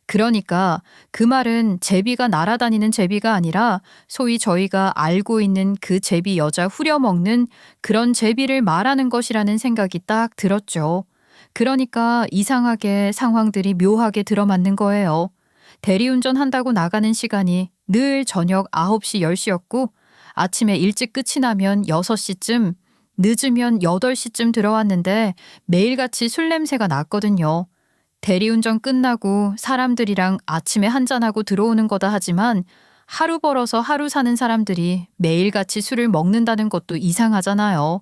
그러니까 그 말은 제비가 날아다니는 제비가 아니라 소위 저희가 알고 있는 그 제비 여자 후려먹는 그런 제비를 말하는 것이라는 생각이 딱 들었죠. 그러니까 이상하게 상황들이 묘하게 들어맞는 거예요. 대리운전 한다고 나가는 시간이 늘 저녁 9시 10시였고 아침에 일찍 끝이 나면 6시쯤, 늦으면 8시쯤 들어왔는데 매일같이 술 냄새가 났거든요. 대리운전 끝나고 사람들이랑 아침에 한잔하고 들어오는 거다 하지만 하루 벌어서 하루 사는 사람들이 매일같이 술을 먹는다는 것도 이상하잖아요.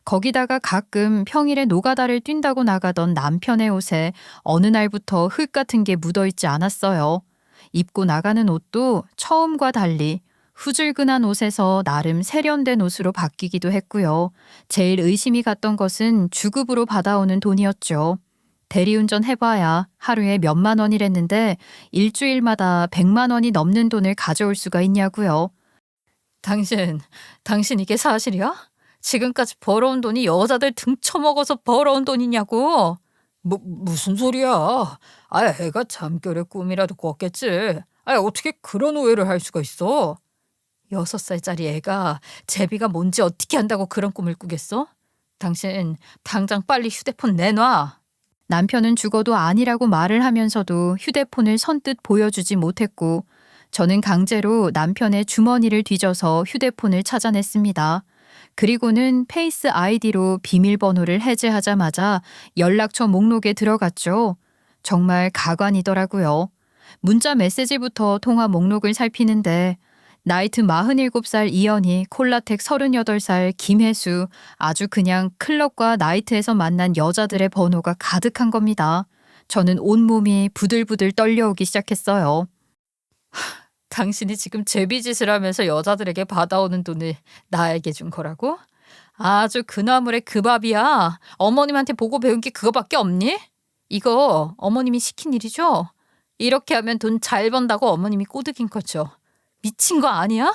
거기다가 가끔 평일에 노가다를 뛴다고 나가던 남편의 옷에 어느 날부터 흙 같은 게 묻어있지 않았어요. 입고 나가는 옷도 처음과 달리 후줄근한 옷에서 나름 세련된 옷으로 바뀌기도 했고요. 제일 의심이 갔던 것은 주급으로 받아오는 돈이었죠. 대리운전 해봐야 하루에 몇만 원이랬는데 일주일마다 100만 원이 넘는 돈을 가져올 수가 있냐고요. 당신 이게 사실이야? 지금까지 벌어온 돈이 여자들 등쳐먹어서 벌어온 돈이냐고. 무슨 소리야. 애가 잠결에 꿈이라도 꿨겠지. 어떻게 그런 오해를 할 수가 있어. 6살짜리 애가 제비가 뭔지 어떻게 안다고 그런 꿈을 꾸겠어? 당신 당장 빨리 휴대폰 내놔. 남편은 죽어도 아니라고 말을 하면서도 휴대폰을 선뜻 보여주지 못했고 저는 강제로 남편의 주머니를 뒤져서 휴대폰을 찾아냈습니다. 그리고는 페이스 아이디로 비밀번호를 해제하자마자 연락처 목록에 들어갔죠. 정말 가관이더라고요. 문자 메시지부터 통화 목록을 살피는데 나이트 47살 이연희, 콜라텍 38살 김혜수, 아주 그냥 클럽과 나이트에서 만난 여자들의 번호가 가득한 겁니다. 저는 온몸이 부들부들 떨려오기 시작했어요. 당신이 지금 제비짓을 하면서 여자들에게 받아오는 돈을 나에게 준 거라고? 아주 그 나물의 그 밥이야. 어머님한테 보고 배운 게 그거밖에 없니? 이거 어머님이 시킨 일이죠? 이렇게 하면 돈 잘 번다고 어머님이 꼬드긴 거죠. 미친 거 아니야?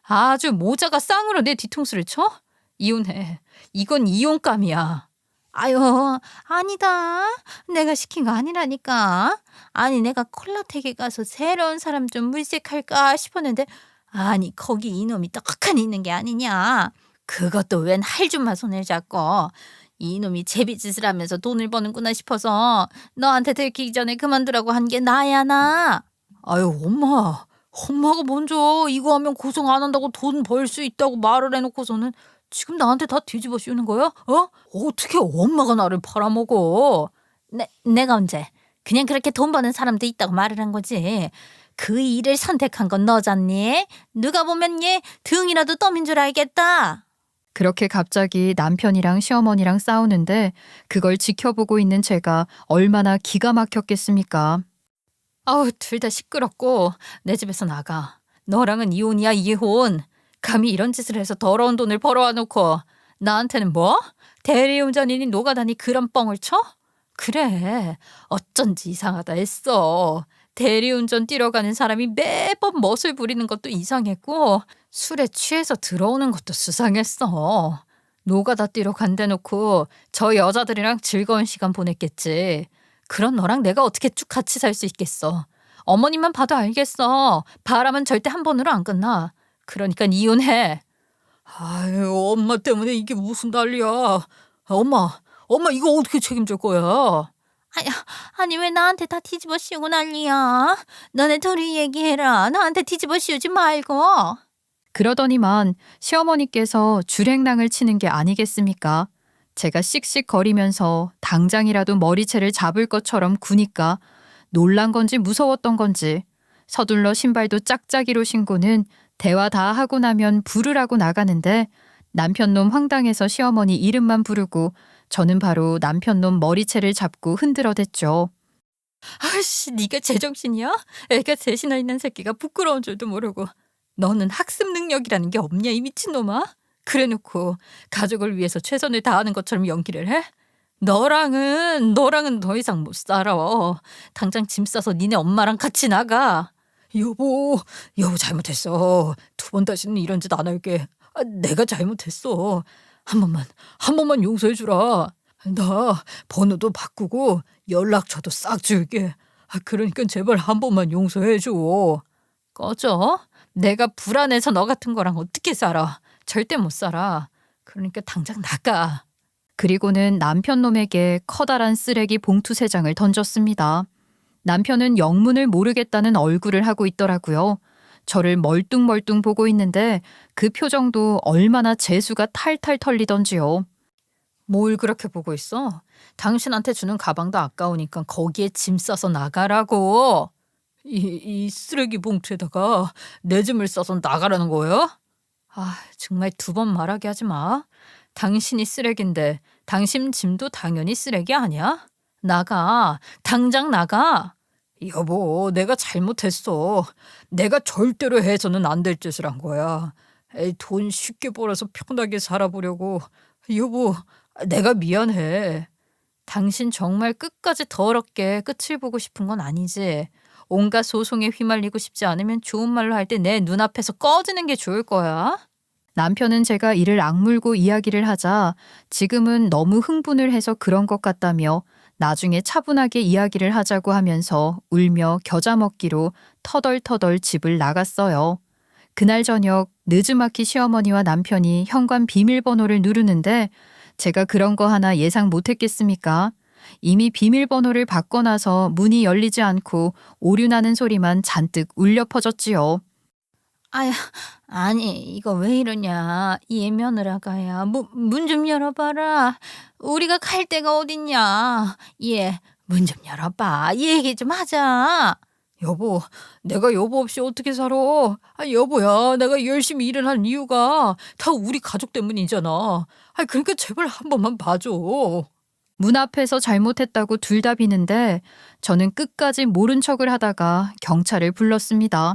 아주 모자가 쌍으로 내 뒤통수를 쳐? 이혼해. 이건 이혼감이야. 아유, 아니다. 내가 시킨 거 아니라니까. 아니, 내가 콜라텍에 가서 새로운 사람 좀 물색할까 싶었는데, 아니, 거기 이놈이 떡하니 있는 게 아니냐. 그것도 웬 할줌마 손을 잡고. 이놈이 제비짓을 하면서 돈을 버는구나 싶어서 너한테 들키기 전에 그만두라고 한 게 나야, 나. 아유, 엄마가 먼저 이거 하면 고생 안 한다고 돈 벌 수 있다고 말을 해놓고서는 지금 나한테 다 뒤집어 씌우는 거야? 어떻게 엄마가 나를 팔아먹어? 내가 언제? 그냥 그렇게 돈 버는 사람도 있다고 말을 한 거지. 그 일을 선택한 건 너잖니? 누가 보면 얘 등이라도 떠민 줄 알겠다. 그렇게 갑자기 남편이랑 시어머니랑 싸우는데 그걸 지켜보고 있는 제가 얼마나 기가 막혔겠습니까? 아우, 둘 다 시끄럽고 내 집에서 나가. 너랑은 이혼이야, 이혼. 감히 이런 짓을 해서 더러운 돈을 벌어와 놓고 나한테는 뭐? 대리운전이니 노가다니 그런 뻥을 쳐? 그래, 어쩐지 이상하다 했어. 대리운전 뛰러 가는 사람이 매번 멋을 부리는 것도 이상했고 술에 취해서 들어오는 것도 수상했어. 노가다 뛰러 간대 놓고 저 여자들이랑 즐거운 시간 보냈겠지. 그런 너랑 내가 어떻게 쭉 같이 살 수 있겠어. 어머님만 봐도 알겠어. 바람은 절대 한 번으로 안 끝나. 그러니까 이혼해. 아유, 엄마 때문에 이게 무슨 난리야. 엄마 이거 어떻게 책임질 거야? 아니 왜 나한테 다 뒤집어 씌우고 난리야? 너네 둘이 얘기해라. 나한테 뒤집어 씌우지 말고. 그러더니만 시어머니께서 줄행랑을 치는 게 아니겠습니까? 제가 씩씩거리면서 당장이라도 머리채를 잡을 것처럼 구니까 놀란 건지 무서웠던 건지 서둘러 신발도 짝짝이로 신고는 대화 다 하고 나면 부르라고 나가는데 남편놈 황당해서 시어머니 이름만 부르고 저는 바로 남편놈 머리채를 잡고 흔들어댔죠. 아씨, 네가 제정신이야? 애가 셋이나 있는 새끼가 부끄러운 줄도 모르고 너는 학습 능력이라는 게 없냐, 이 미친놈아? 그래놓고 가족을 위해서 최선을 다하는 것처럼 연기를 해? 너랑은 더 이상 못 살아. 당장 짐 싸서 니네 엄마랑 같이 나가. 여보 잘못했어. 2번 다시는 이런 짓 안 할게. 내가 잘못했어. 한 번만 용서해 주라. 나 번호도 바꾸고 연락처도 싹 줄게. 그러니까 제발 한 번만 용서해 줘. 꺼져. 내가 불안해서 너 같은 거랑 어떻게 살아. 절대 못 살아. 그러니까 당장 나가. 그리고는 남편놈에게 커다란 쓰레기 봉투 3장을 던졌습니다. 남편은 영문을 모르겠다는 얼굴을 하고 있더라고요. 저를 멀뚱멀뚱 보고 있는데 그 표정도 얼마나 재수가 탈탈 털리던지요. 뭘 그렇게 보고 있어? 당신한테 주는 가방도 아까우니까 거기에 짐 싸서 나가라고. 이 쓰레기 봉투에다가 내 짐을 싸서 나가라는 거야? 정말 2번 말하게 하지 마. 당신이 쓰레기인데 당신 짐도 당연히 쓰레기 아니야? 나가. 당장 나가. 여보, 내가 잘못했어. 내가 절대로 해서는 안 될 짓을 한 거야. 돈 쉽게 벌어서 편하게 살아보려고. 여보, 내가 미안해. 당신 정말 끝까지 더럽게 끝을 보고 싶은 건 아니지. 온갖 소송에 휘말리고 싶지 않으면 좋은 말로 할 때 내 눈앞에서 꺼지는 게 좋을 거야. 남편은 제가 이를 악물고 이야기를 하자 지금은 너무 흥분을 해서 그런 것 같다며 나중에 차분하게 이야기를 하자고 하면서 울며 겨자 먹기로 터덜터덜 집을 나갔어요. 그날 저녁 느즈마키 시어머니와 남편이 현관 비밀번호를 누르는데 제가 그런 거 하나 예상 못했겠습니까? 이미 비밀번호를 바꿔 나서 문이 열리지 않고 오류나는 소리만 잔뜩 울려 퍼졌지요. 아야, 아니 이거 왜 이러냐. 이 며느라가야. 문 좀 열어봐라. 우리가 갈 데가 어딨냐. 예, 문 좀 열어봐. 이 얘기 좀 하자. 여보, 내가 여보 없이 어떻게 살아? 여보야, 내가 열심히 일을 한 이유가 다 우리 가족 때문이잖아. 그러니까 제발 한 번만 봐줘. 문 앞에서 잘못했다고 둘 다 비는데 저는 끝까지 모른 척을 하다가 경찰을 불렀습니다.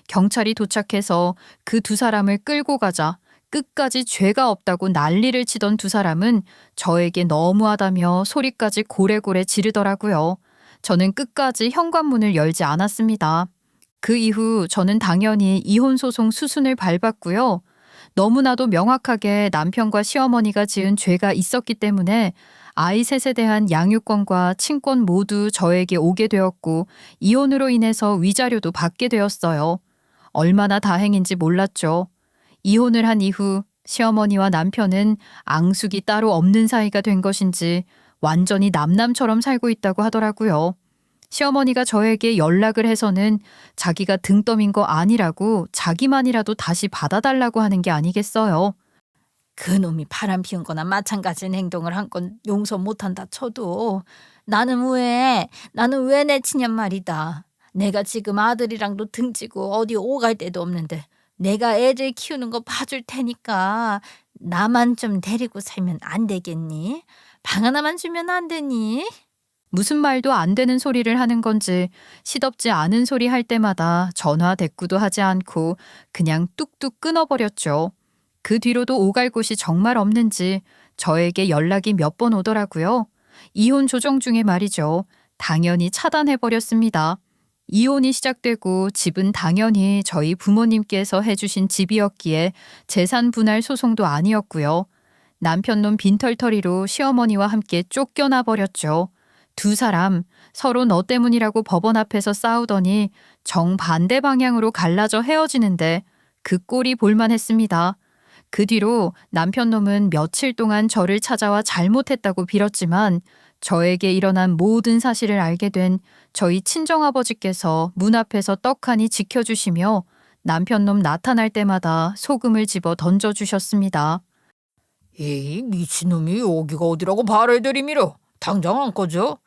경찰이 도착해서 그 두 사람을 끌고 가자 끝까지 죄가 없다고 난리를 치던 두 사람은 저에게 너무하다며 소리까지 고래고래 지르더라고요. 저는 끝까지 현관문을 열지 않았습니다. 그 이후 저는 당연히 이혼소송 수순을 밟았고요. 너무나도 명확하게 남편과 시어머니가 지은 죄가 있었기 때문에 아이 셋에 대한 양육권과 친권 모두 저에게 오게 되었고 이혼으로 인해서 위자료도 받게 되었어요. 얼마나 다행인지 몰랐죠. 이혼을 한 이후 시어머니와 남편은 앙숙이 따로 없는 사이가 된 것인지 완전히 남남처럼 살고 있다고 하더라고요. 시어머니가 저에게 연락을 해서는 자기가 등 떠민 거 아니라고 자기만이라도 다시 받아달라고 하는 게 아니겠어요. 그놈이 바람 피운 거나 마찬가지인 행동을 한 건 용서 못한다 쳐도 나는 왜 내치냔 말이다. 내가 지금 아들이랑도 등지고 어디 오갈 데도 없는데 내가 애들 키우는 거 봐줄 테니까 나만 좀 데리고 살면 안 되겠니? 방 하나만 주면 안 되니? 무슨 말도 안 되는 소리를 하는 건지 시덥지 않은 소리 할 때마다 전화 대꾸도 하지 않고 그냥 뚝뚝 끊어버렸죠. 그 뒤로도 오갈 곳이 정말 없는지 저에게 연락이 몇 번 오더라고요. 이혼 조정 중에 말이죠. 당연히 차단해버렸습니다. 이혼이 시작되고 집은 당연히 저희 부모님께서 해주신 집이었기에 재산 분할 소송도 아니었고요. 남편놈 빈털터리로 시어머니와 함께 쫓겨나 버렸죠. 두 사람 서로 너 때문이라고 법원 앞에서 싸우더니 정반대 방향으로 갈라져 헤어지는데 그 꼴이 볼만했습니다. 그 뒤로 남편놈은 며칠 동안 저를 찾아와 잘못했다고 빌었지만 저에게 일어난 모든 사실을 알게 된 저희 친정아버지께서 문 앞에서 떡하니 지켜주시며 남편놈 나타날 때마다 소금을 집어 던져주셨습니다. 이 미친놈이 여기가 어디라고 발을 들이밀어. 당장 안 꺼져.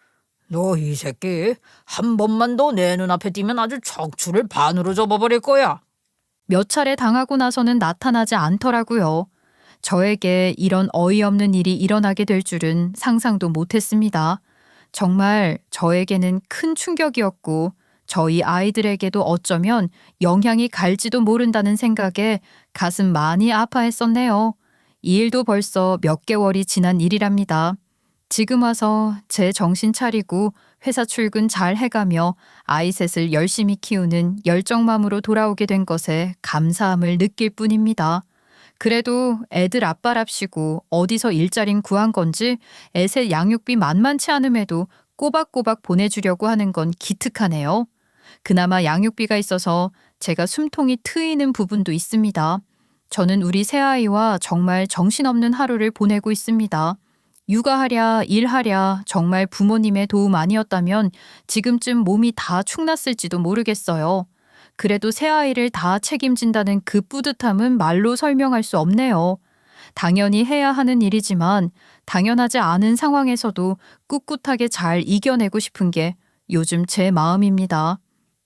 너 이 새끼 한 번만 더 내 눈앞에 띄면 아주 척추를 반으로 접어버릴 거야. 몇 차례 당하고 나서는 나타나지 않더라고요. 저에게 이런 어이없는 일이 일어나게 될 줄은 상상도 못했습니다. 정말 저에게는 큰 충격이었고 저희 아이들에게도 어쩌면 영향이 갈지도 모른다는 생각에 가슴 많이 아파했었네요. 이 일도 벌써 몇 개월이 지난 일이랍니다. 지금 와서 제 정신 차리고 회사 출근 잘 해가며 아이 셋을 열심히 키우는 열정맘으로 돌아오게 된 것에 감사함을 느낄 뿐입니다. 그래도 애들 아빠랍시고 어디서 일자린 구한 건지 애셋 양육비 만만치 않음에도 꼬박꼬박 보내주려고 하는 건 기특하네요. 그나마 양육비가 있어서 제가 숨통이 트이는 부분도 있습니다. 저는 우리 새아이와 정말 정신없는 하루를 보내고 있습니다. 육아하랴 일하랴 정말 부모님의 도움 아니었다면 지금쯤 몸이 다 축났을지도 모르겠어요. 그래도 새아이를 다 책임진다는 그 뿌듯함은 말로 설명할 수 없네요. 당연히 해야 하는 일이지만 당연하지 않은 상황에서도 꿋꿋하게 잘 이겨내고 싶은 게 요즘 제 마음입니다.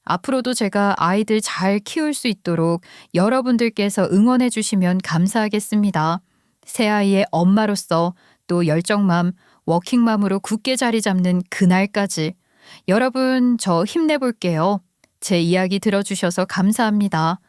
앞으로도 제가 아이들 잘 키울 수 있도록 여러분들께서 응원해 주시면 감사하겠습니다. 새아이의 엄마로서 또 열정맘, 워킹맘으로 굳게 자리 잡는 그날까지 여러분 저 힘내볼게요. 제 이야기 들어주셔서 감사합니다.